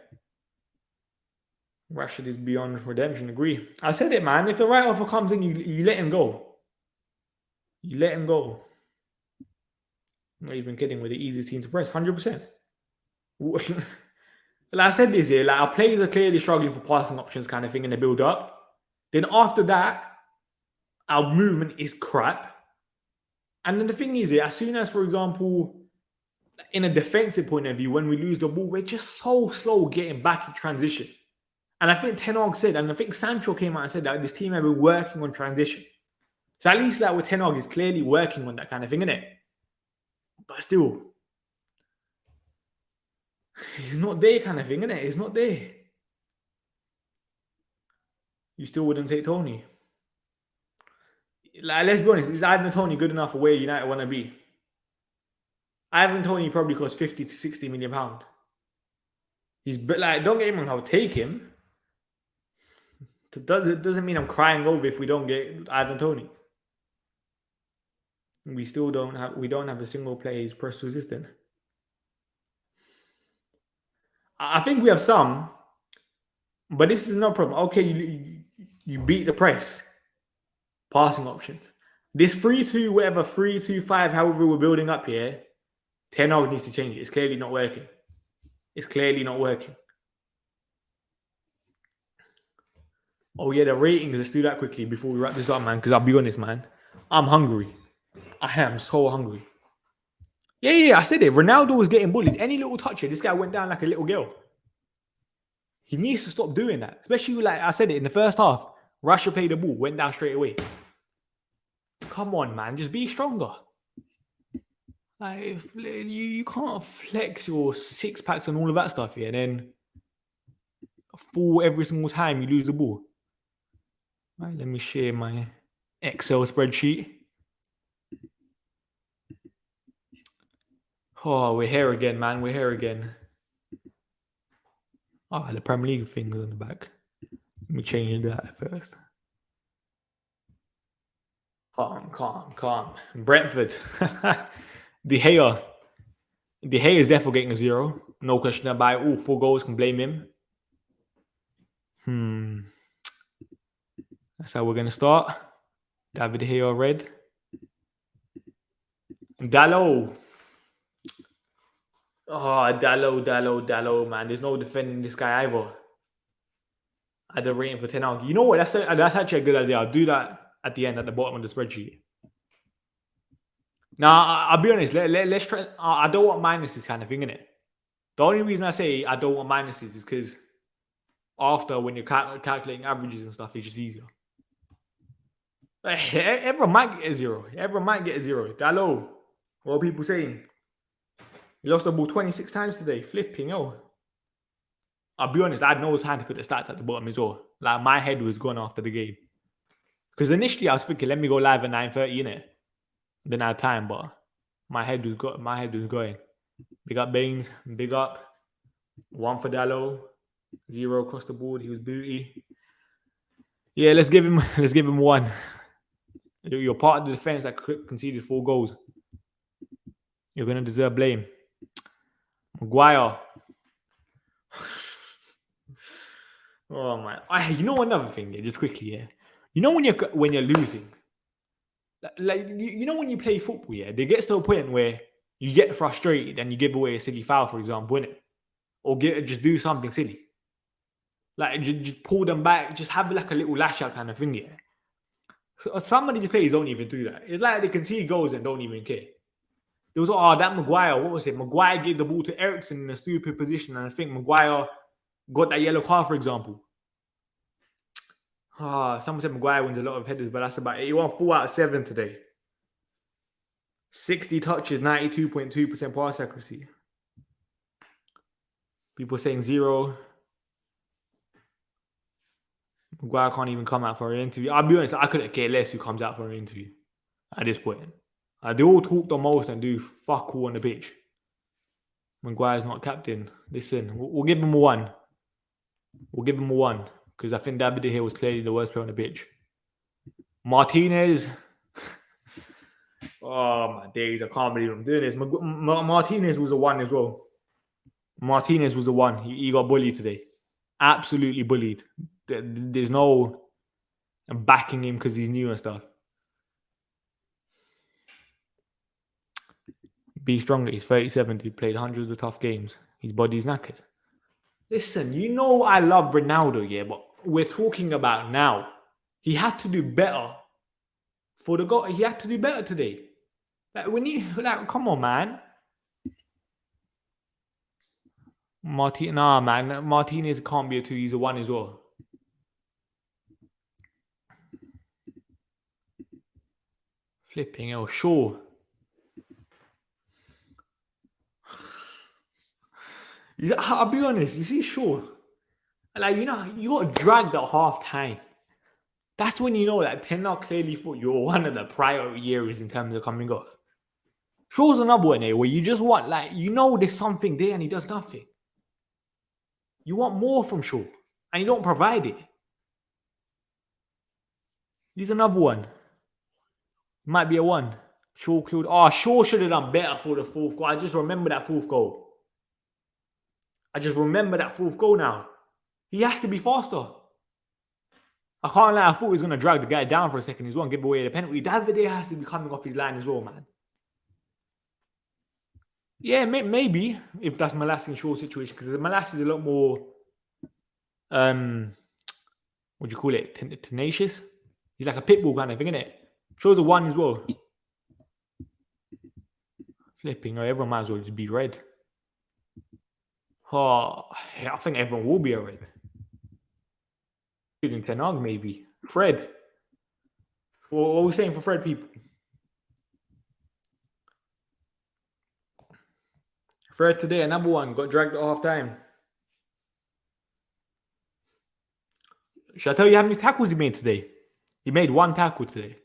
Rashford is beyond redemption. Agree. I said it, man. If the right offer comes in, you let him go. You let him go. I'm not even kidding. We're the easiest team to press. 100%. Like I said this here, like our players are clearly struggling for passing options kind of thing in the build up. Then after that, our movement is crap. And then the thing is, as soon as, for example, in a defensive point of view, when we lose the ball, we're just so slow getting back in transition. And I think Ten Hag said, and I think Sancho came out and said that this team have been working on transition. So at least like with Ten Hag is clearly working on that kind of thing, isn't it? But still, he's not there kind of thing, isn't it? He's not there. You still wouldn't take Tony. Like, let's be honest, is Ivan Tony good enough for where United want to be? Ivan Tony probably costs 50 to 60 million pounds. But like, don't get me wrong, I'll take him. It doesn't mean I'm crying over if we don't get Ivan Tony. We still don't have a single player who's press resistant. I think we have some, but this is no problem. Okay, you beat the press. Passing options. This 3-2, whatever, 3-2-5, however we're building up here, Ten Hag needs to change it. It's clearly not working. It's clearly not working. Oh yeah, the ratings. Let's do that quickly before we wrap this up, man. Because I'll be honest, man. I'm hungry. I am so hungry. Yeah, I said it. Ronaldo was getting bullied. Any little touch here, this guy went down like a little girl. He needs to stop doing that. Especially, like I said it, in the first half, Russia played the ball, went down straight away. Come on, man. Just be stronger. Like, you can't flex your six packs and all of that stuff here and then fall every single time you lose the ball. Right, let me share my Excel spreadsheet. Oh, we're here again, man. We're here again. Oh, the Premier League thing on the back. Let me change that first. Calm. Brentford. De Gea is definitely getting a 0. No question about it. All 4 goals, can blame him. That's how we're going to start. David De Gea red. Dalot. Oh, Dalot, man. There's no defending this guy either. I had a rating for 10 out. You know what? That's actually a good idea. I'll do that at the end, at the bottom of the spreadsheet. Now, I'll be honest. Let's try. I don't want minuses kind of thing, innit? The only reason I say I don't want minuses is because after, when you're calculating averages and stuff, it's just easier. Everyone might get a 0. Dalot. What are people saying? He lost the ball 26 times today. Flipping, yo. I'll be honest, I had no time to put the stats at the bottom as well. Like, my head was gone after the game. Because initially I was thinking, let me go live at 9:30, innit? Then I had time, but my head was going. Big up Baines, big up. 1 for Dalot, 0 across the board. He was booty. Yeah, let's give him 1. You're part of the defense that conceded 4 goals. You're gonna deserve blame. Maguire. Oh my! You know another thing, yeah, just quickly, yeah. You know when you're losing, like you know when you play football, yeah, there gets to a point where you get frustrated and you give away a silly foul, for example, innit? Or just do something silly, like just pull them back, just have like a little lash out kind of thing, yeah. So some of these players don't even do that. It's like they can see goals and don't even care. There was that Maguire. What was it? Maguire gave the ball to Eriksen in a stupid position, and I think Maguire got that yellow card, for example. Someone said Maguire wins a lot of headers, but that's about it. He won 4 out of 7 today. 60 touches, 92.2% pass accuracy. People saying 0. Maguire can't even come out for an interview. I'll be honest, I couldn't care less who comes out for an interview at this point. They all talk the most and do fuck all on the pitch. Maguire's not captain. Listen, we'll give him a 1. We'll give him a 1. Because I think David De Gea was clearly the worst player on the pitch. Martinez. Oh my days! I can't believe I'm doing this. Martinez was a one as well. Martinez was the one. He got bullied today. Absolutely bullied. There's no backing him because he's new and stuff. Be stronger. He's 37, dude. Played hundreds of tough games. His body's knackered. Listen, you know I love Ronaldo, yeah, but we're talking about now. He had to do better for the goal. He had to do better today. Come on, man. Nah, man. Martinez can't be a 2. He's a 1 as well. Flipping hell, sure. I'll be honest, you see, sure. Like, you got dragged at half time. That's when you know that Tenor clearly thought you were one of the priority areas in terms of coming off. Shaw's another one there where you just want, like, there's something there and he does nothing. You want more from Shaw and you don't provide it. He's another one. Might be a 1. Shaw killed. Oh, Shaw should have done better for the 4th goal. I just remember that 4th goal. Now. He has to be faster. I can't lie, I thought he was going to drag the guy down for a second. He's going to give away the penalty. Davide has to be coming off his line as well, man. Yeah, maybe, if that's Malassi and Shaw situation, because Malassi is a lot more, what do you call it, tenacious? He's like a pit bull kind of thing, isn't it? Shaw's a 1 as well. Flipping, everyone might as well just be red. Oh, I think everyone will be a red. In Tenag, maybe. Fred. What are we saying for Fred, people? Fred today, another one, got dragged at half time. Should I tell you how many tackles he made today? He made 1 tackle today.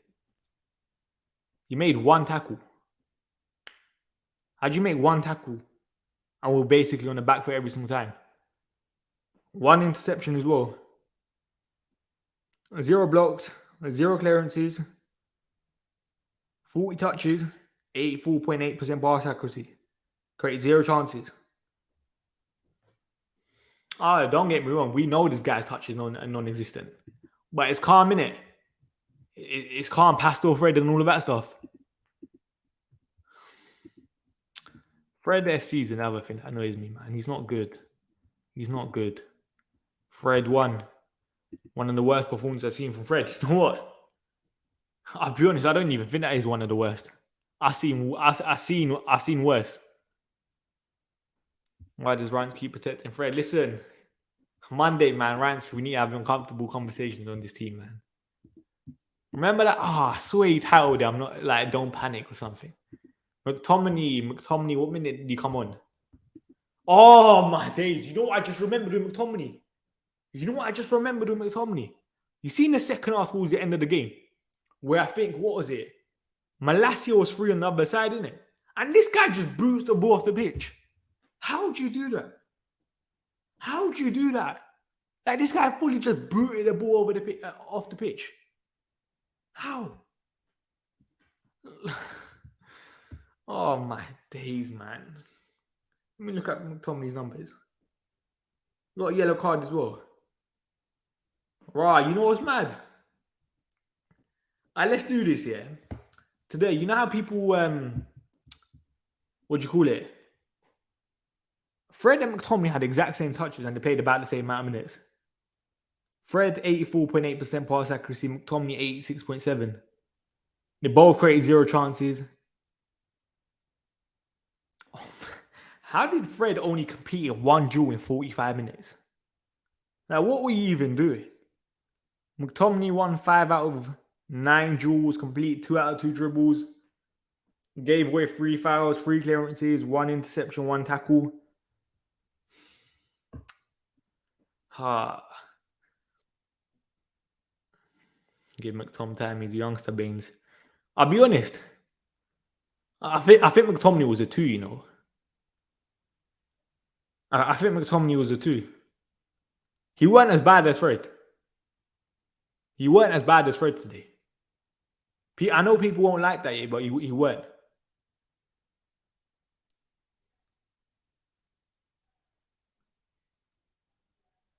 He made 1 tackle. How'd you make 1 tackle? And we're basically on the back foot every single time. 1 interception as well. 0 blocks, 0 clearances, 40 touches, 84.8% pass accuracy. Created 0 chances. Oh, don't get me wrong. We know this guy's touch is non-existent. But it's calm, innit? It's calm, Pastor Fred and all of that stuff. Fred FC is another thing that annoys me, man. He's not good. Fred 1. One of the worst performances I've seen from Fred. You know what? I'll be honest, I don't even think that is one of the worst. I've seen worse. Why does Rance keep protecting Fred? Listen, Monday, man, Rance, we need to have uncomfortable conversations on this team, man. Remember that? I swear he titled him, I'm not like, don't panic or something. McTominay, what minute did he come on? Oh, my days. You know what I just remembered with McTominay? You seen the second half towards the end of the game? Where I think, what was it? Malacia was free on the other side, innit? And this guy just boots the ball off the pitch. How'd you do that? Like, this guy fully just booted the ball over off the pitch. How? Oh, my days, man. Let me look at McTominay's numbers. Got a yellow card as well. Right, you know what's mad? Alright, let's do this, yeah. Today, you know how people, what do you call it? Fred and McTominay had the exact same touches and they played about the same amount of minutes. Fred, 84.8% pass accuracy. McTominay, 86.7%. They both created 0 chances. How did Fred only compete in 1 duel in 45 minutes? Now, what were you even doing? McTominay won 5 out of 9 duels, complete 2 out of 2 dribbles. Gave away 3 fouls, 3 clearances, 1 interception, 1 tackle. Give McTom time. He's a youngster, Baines. I'll be honest. I think McTominay was a 2, you know. I think McTominay was a 2. He weren't as bad as Fred. Today. I know people won't like that, but he weren't.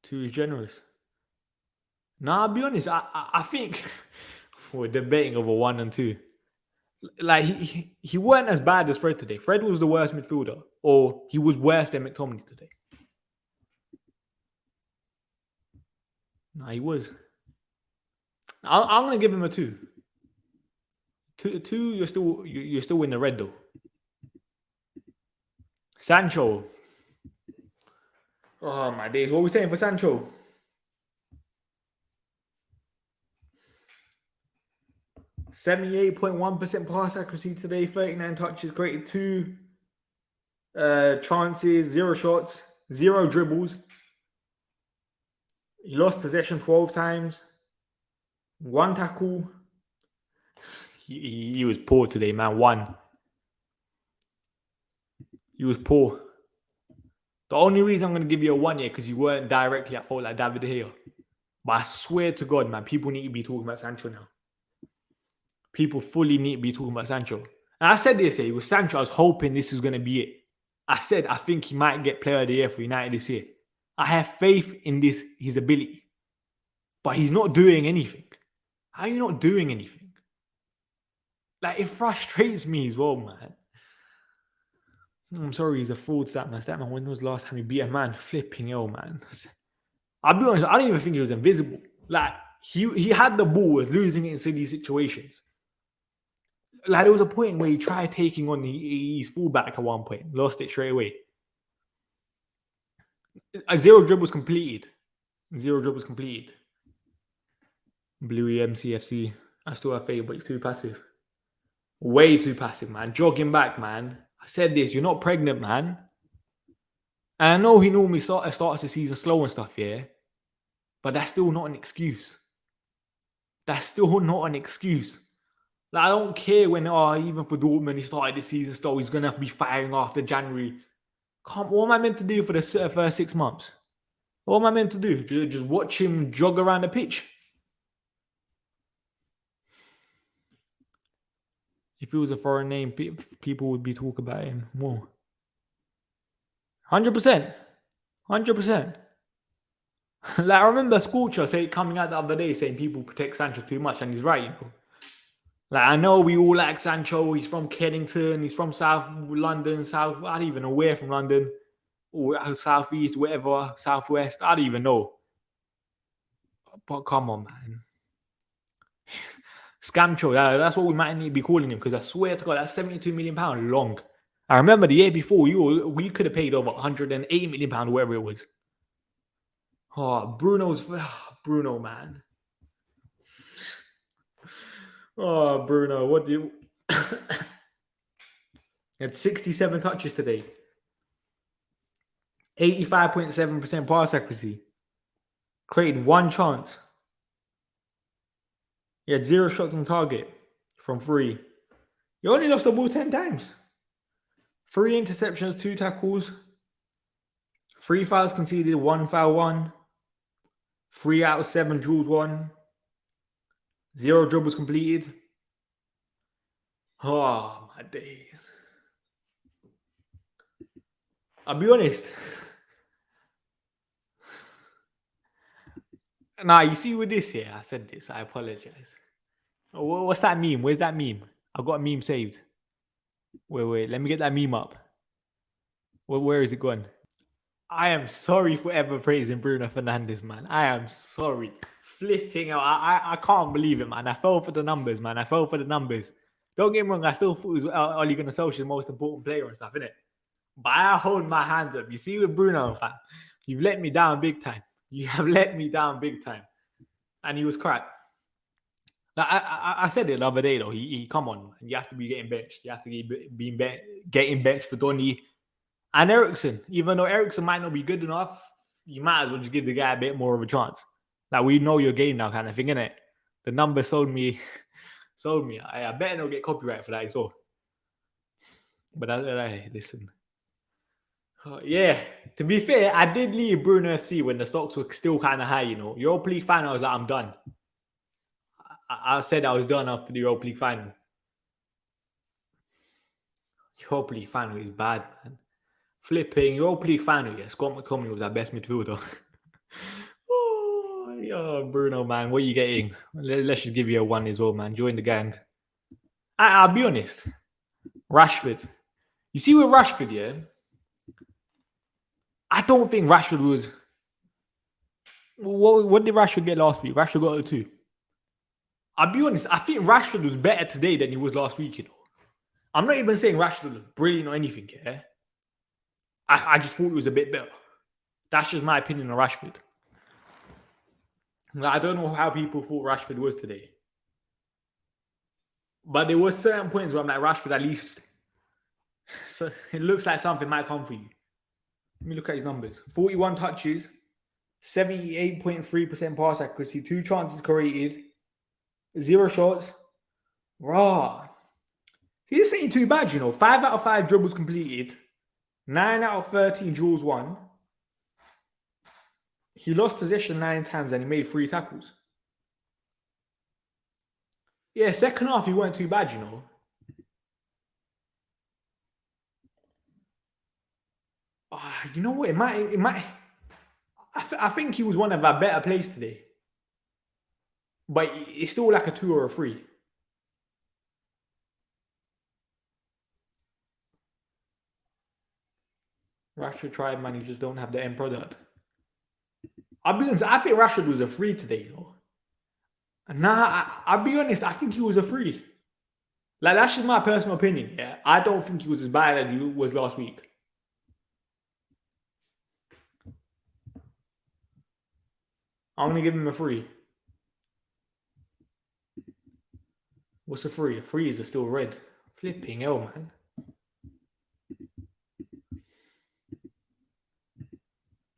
Too generous. Nah, I'll be honest. I think we're debating over 1 and 2. Like he weren't as bad as Fred today. Fred was the worst midfielder, or he was worse than McTominay today. Nah, he was. I'm gonna give him a 2. Two. You're still in the red though. Sancho. Oh my days! What are we saying for Sancho? %78.1% pass accuracy today. 39 touches, created 2 chances, 0 shots, 0 dribbles. He lost possession 12 times. 1 tackle. He was poor today, man. 1. He was poor. The only reason I'm going to give you a 1 here because you weren't directly at fault like David De Gea. But I swear to God, man, people need to be talking about Sancho now. People fully need to be talking about Sancho. And I said this here, with Sancho, I was hoping this was going to be it. I said I think he might get Player of the Year for United this year. I have faith in his ability. But he's not doing anything. How are you not doing anything? Like, it frustrates me as well, man. I'm sorry, he's a fraud, Statman. When was the last time he beat a man? Flipping hell, man. I'll be honest, I don't even think he was invisible. Like, he had the ball, was losing it in these situations. Like, there was a point where he tried taking on his fullback at one point. Lost it straight away. 0 dribbles completed. 0 dribbles completed. Bluey MCFC. I still have faith, but it's too passive. Way too passive, man. Jogging back, man. I said this, you're not pregnant, man. And I know he normally starts the season slow and stuff, yeah. But that's still not an excuse. That's still not an excuse. Like, I don't care when, even for Dortmund, he started the season slow. He's going to be firing after January. What am I meant to do for the first 6 months? What am I meant to do? Just watch him jog around the pitch? If it was a foreign name, people would be talking about him more. 100%. 100%. Like, I remember Scorcher coming out the other day saying people protect Sancho too much, and he's right, you know. Like, I know we all like Sancho. He's from Kennington. He's from South London. I don't even know where from London. Or Southeast, whatever. Southwest. I don't even know. But come on, man. Scamcho. That's what we might need to be calling him, because I swear to God, that's £72 million long. I remember the year before, we could have paid over £180 million, whatever it was. Oh, Bruno, man. Oh, Bruno, what do you... had 67 touches today. 85.7% pass accuracy. Created 1 chance. He had 0 shots on target from 3. He only lost the ball 10 times. 3 interceptions, 2 tackles. 3 fouls conceded, 1 foul won. 3 out of 7 duels won. 0 dribbles completed. Oh, my days. I'll be honest. Nah, you see with this here, I said this, I apologize. What's that meme? Where's that meme? I've got a meme saved. Wait, let me get that meme up. Where is it going? I am sorry for ever praising Bruno Fernandes, man. I am sorry. Flipping out. I can't believe it, man. I fell for the numbers, man. Don't get me wrong, I still thought he was Ole Gunnar Solskjaer's most important player and stuff, innit? But I hold my hands up. You see with Bruno, fam, you've let me down big time. You have let me down big time. And he was crap. Like, I said it the other day, though. He come on, man. You have to be getting benched. You have to be getting benched for Donny and Eriksen. Even though Eriksen might not be good enough, you might as well just give the guy a bit more of a chance. Like, we know your game now, kind of thing, innit? The number sold me. I better not get copyright for that, so. But listen. Yeah, to be fair, I did leave Bruno FC when the stocks were still kind of high, you know. Europa League final, I was like, I'm done. I said I was done after the Europa League final. Europa League final is bad, man. Flipping Europa League final, yeah. Scott McTominay was our best midfielder. Oh, yeah, Bruno, man, what are you getting? Let's just give you a 1 as well, man. Join the gang. I'll be honest. Rashford. You see with Rashford, yeah? I don't think Rashford was... What did Rashford get last week? Rashford got a 2. I'll be honest. I think Rashford was better today than he was last week, you know. I'm not even saying Rashford was brilliant or anything, yeah? I just thought he was a bit better. That's just my opinion on Rashford. I don't know how people thought Rashford was today. But there were certain points where I'm like, Rashford, at least... So it looks like something might come for you. Let me look at his numbers. 41 touches, 78.3% pass accuracy, 2 chances created, 0 shots. Raw. This ain't too bad, you know. 5 out of 5 dribbles completed, 9 out of 13 duels won. He lost possession 9 times and he made 3 tackles. Yeah, second half he weren't too bad, you know. You know what? It might. I think he was one of our better plays today. But it's still like a 2 or a 3. Rashford tried, man. You just don't have the end product. I'll be honest. I think Rashford was a 3 today, you know. Nah, I'll be honest. I think he was a 3. Like, that's just my personal opinion, yeah. I don't think he was as bad as he was last week. I'm going to give him a 3. What's a 3? A 3 is still red. Flipping hell, man.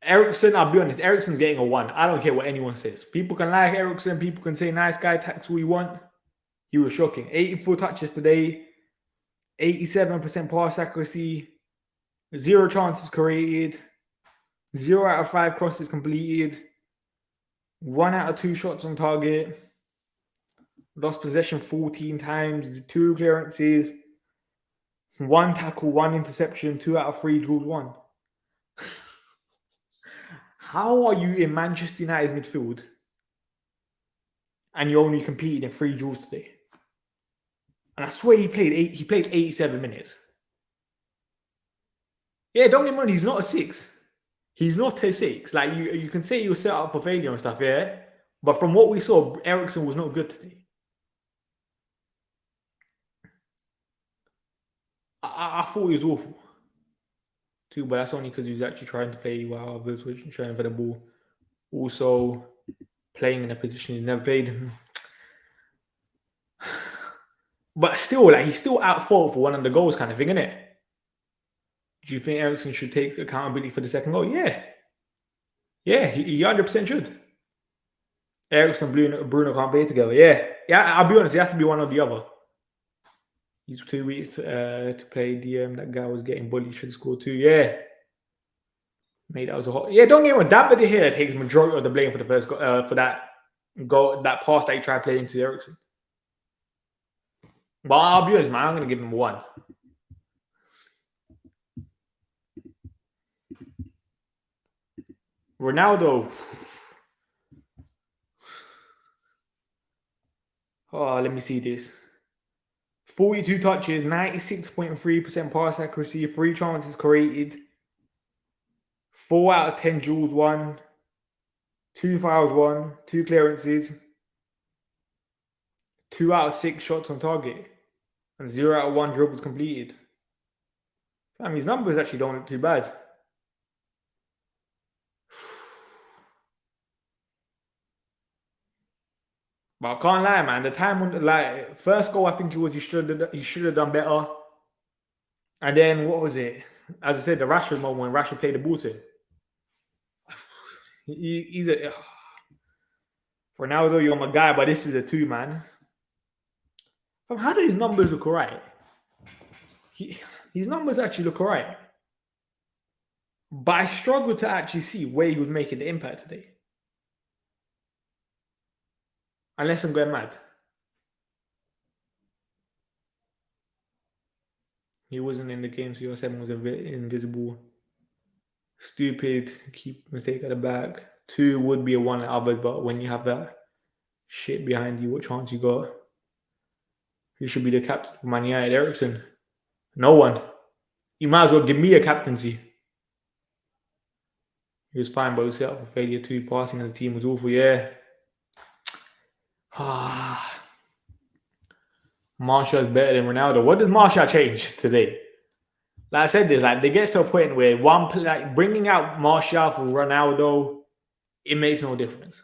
Eriksen, I'll be honest, Eriksen's getting a 1. I don't care what anyone says. People can like Eriksen. People can say nice guy, tax who you want. He was shocking. 84 touches today. 87% pass accuracy. 0 chances created. 0 out of 5 crosses completed. 1 out of 2 shots on target. Lost possession 14 times. 2 clearances. 1 tackle, 1 interception. 2 out of 3 duels won. How are you in Manchester United's midfield and you only competed in 3 duels today? And I swear he played 87 minutes. Yeah, don't get me wrong, he's not a 6. He's not a 6. Like, you can say he was set up for failure and stuff, yeah? But from what we saw, Eriksen was not good today. I thought he was awful. Too, but that's only because he was actually trying to play while others were trying for the ball. Also, playing in a position he's never played. But still, like, he's still at fault for one of the goals, kind of thing, isn't it? Do you think Eriksen should take accountability for the second goal? Yeah. Yeah, he 100% should. Eriksen and Bruno can't play together. Yeah, I'll be honest, it has to be one or the other. He's too weak to play DM. That guy was getting bullied. Should score 2. Yeah. Mate, that was a hot... Yeah, don't get me wrong. That bit here takes majority of the blame for the first goal, for that goal, that pass that he tried playing to Eriksen. But I'll be honest, man, I'm going to give him 1. Ronaldo. Oh, let me see this. 42 touches, 96.3% pass accuracy, 3 chances created, 4 out of 10 duels won, 2 fouls won, 2 clearances, 2 out of 6 shots on target, and 0 out of 1 dribbles completed. I mean, his numbers actually don't look too bad. But I can't lie, man. The time when, like, first goal, I think it was he should have done better. And then what was it? As I said, the Rashford moment when Rashford played the ball to him. He's a Ronaldo, you're my guy, but this is a 2, man. How do his numbers look alright? His numbers actually look alright. But I struggle to actually see where he was making the impact today. Unless I'm going mad. He wasn't in the game, so your 7 was invisible. Stupid, keep mistake at the back. 2 would be a 1 at others, but when you have that shit behind you, what chance you got? Who should be the captain of Man United? Eriksen? No one. You might as well give me a captaincy. He was fine, but he set up for failure too. Passing as a team was awful, yeah. Martial is better than Ronaldo. What does Martial change today? Like I said this, like they get to a point where bringing out Martial for Ronaldo, it makes no difference.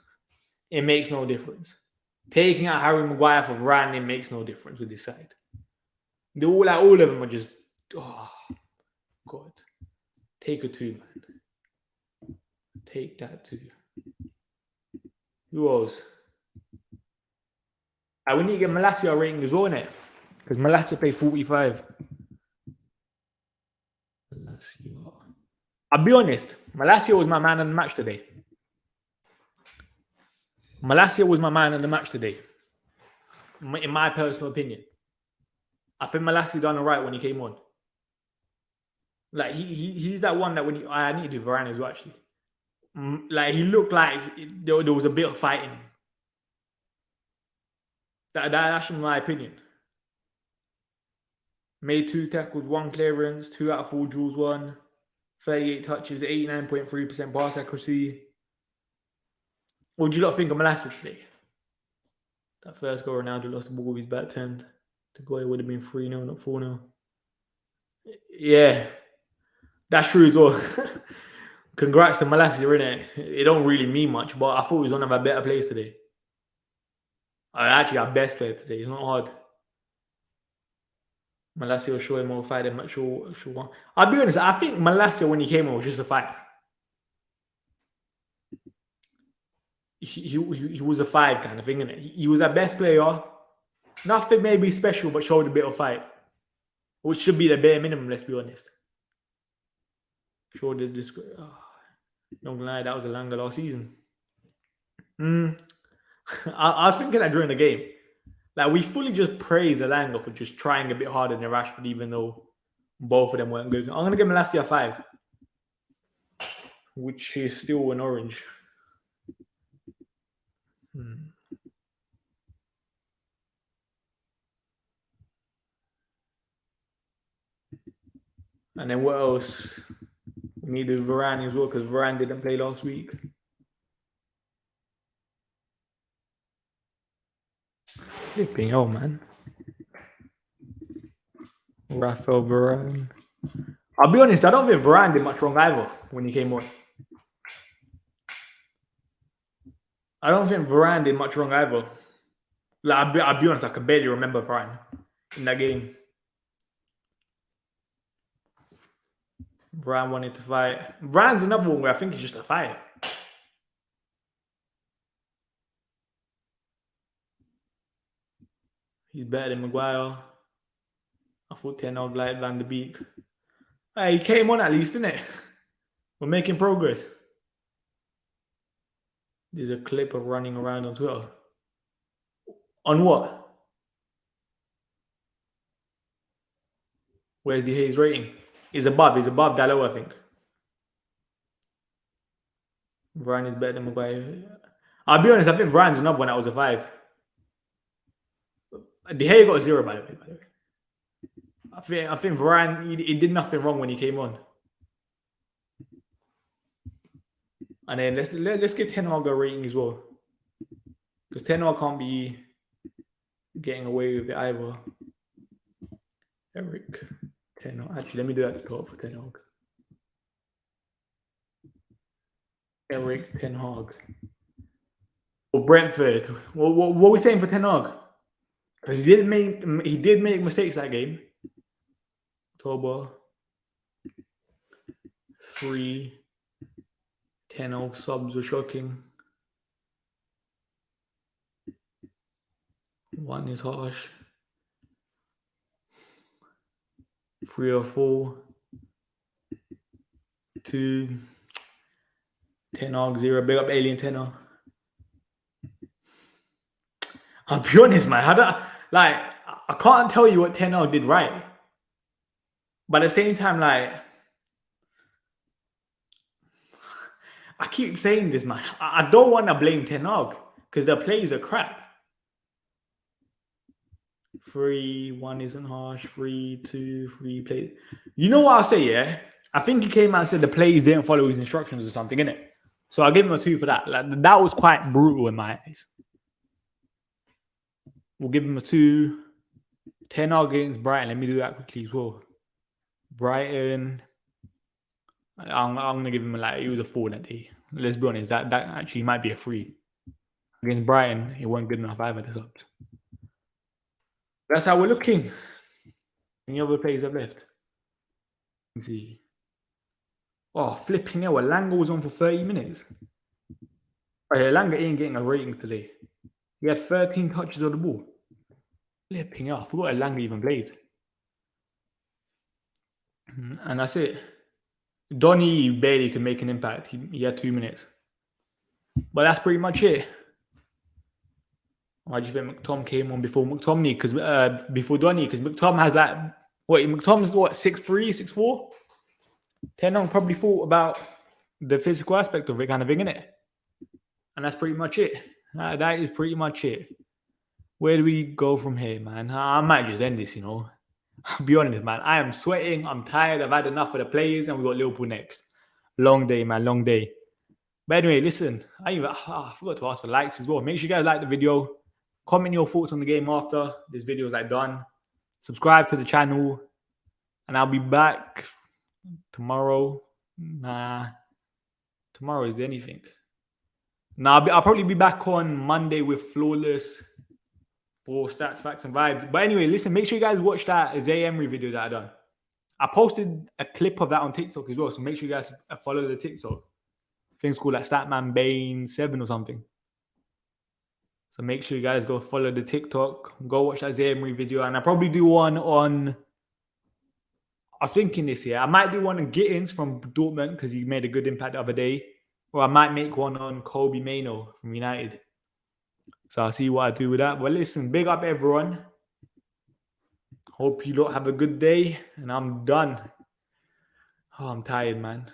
It makes no difference. Taking out Harry Maguire for Varane, it makes no difference with this side. They all of them are just, oh God. Take a 2, man. Take that 2. Who else? We need to get Malacia a rating as well, innit? Because Malacia played 45. Malacia. I'll be honest, Malacia was my man of the match today. Malacia was my man of the match today. In my personal opinion. I think Malacia done all right when he came on. Like, he's that one that when I need to do Varane as well, actually. Like, he looked like there was a bit of fight in him. That's in my opinion. Made 2 tackles, 1 clearance, 2 out of 4 duels won, 38 touches, 89.3% pass accuracy. What do you lot think of Malacia today? That first goal, Ronaldo lost the ball with his back turned. The goal would have been 3-0, not 4-0. Yeah, that's true as well. Congrats to Malacia, innit? It don't really mean much, but I thought he was one of our better players today. Actually, our best player today. It's not hard. Malacia was showing more fight than much sure one. I'll be honest, I think Malacia, when he came on, was just a 5. He was a 5 kind of thing, innit? He was our best player. Nothing maybe special, but showed a bit of fight. Which should be the bare minimum, let's be honest. Showed the don't lie, that was a longer last season. I was thinking that during the game. Like, we fully just praised Elanga for just trying a bit harder than Rashford, even though both of them weren't good. I'm going to give Malacia a 5. Which is still an orange. And then what else? We needed Varane as well, because Varane didn't play last week. Flipping hell, man. Rafael Varane. I'll be honest, I don't think Varane did much wrong either when he came on. I don't think Varane did much wrong either. Like, I'll be honest, I can barely remember Varane in that game. Varane wanted to fight. Varane's another one where I think he's just a 5. He's better than Maguire. I thought Ten Hag like Van de Beek. Hey, he came on at least, didn't it? We're making progress. There's a clip of running around on Twitter. On what? Where's the Hayes rating? He's above Dalot, I think. Varane is better than Maguire. I'll be honest, I think Varane's another one that was a 5. De Gea got a 0, by the way. I think Varane, he did nothing wrong when he came on. And then let's give Ten Hag a rating as well. Because Ten Hag can't be getting away with it either. Eric Ten Hag. Actually, let me do that for Ten Hag. Eric Ten Hag. For Brentford. What are we saying for Ten Hag? Because he did make mistakes that game. October 3. Ten Hag subs were shocking. 1 is harsh. 3 or 4. 2. Ten Hag 0. Big up Alien Ten Hag. I'll be honest, man. I can't tell you what Ten Hag did right. But at the same time, like, I keep saying this, man. I don't want to blame Ten Hag because the plays are crap. 3-1 isn't harsh. 3-2, 3 plays. You know what I'll say, yeah? I think he came out and said the plays didn't follow his instructions or something, innit? So I'll give him a 2 for that. Like, that was quite brutal in my eyes. We'll give him a 2. Ten Hag against Brighton. Let me do that quickly as well. Brighton. I'm gonna give him it was a 4 that day. Let's be honest, that actually might be a 3. Against Brighton, it wasn't good enough either. The subs. That's how we're looking. Any other players have left? Let's see. Oh, flipping hell. Elanga was on for 30 minutes. Oh, yeah, Elanga ain't getting a rating today. He had 13 touches of the ball. Flipping hell. I forgot Elanga even played. And that's it. Donny barely could make an impact. He had 2 minutes. But that's pretty much it. Why do you think McTom came on before McTominay? Because before Donny, because McTom has McTom's 6'3", 6'4"? Ten Hag probably thought about the physical aspect of it, kind of thing, innit? And that's pretty much it. That is pretty much it. Where do we go from here, man? I might just end this, I'll be honest, man. I am sweating. I'm tired. I've had enough of the players, and we got Liverpool next. Long day, man. Long day. But anyway, listen. I forgot to ask for likes as well. Make sure you guys like the video. Comment your thoughts on the game after this video is done. Subscribe to the channel, and I'll be back tomorrow. Nah, tomorrow is there anything? Nah, I'll probably be back on Monday with Flawless for stats, facts, and vibes. But anyway, listen. Make sure you guys watch that Zay Emery video that I done. I posted a clip of that on TikTok as well, so make sure you guys follow the TikTok. Things called Statman Bane 7 or something. So make sure you guys go follow the TikTok. Go watch that Zay Emery video. And I'll probably do one on... I'm thinking this year. I might do one on Gittins from Dortmund because he made a good impact the other day. Or I might make one on Kobe Mainoo from United. So I'll see what I do with that. But listen, big up everyone. Hope you lot have a good day. And I'm done. Oh, I'm tired, man.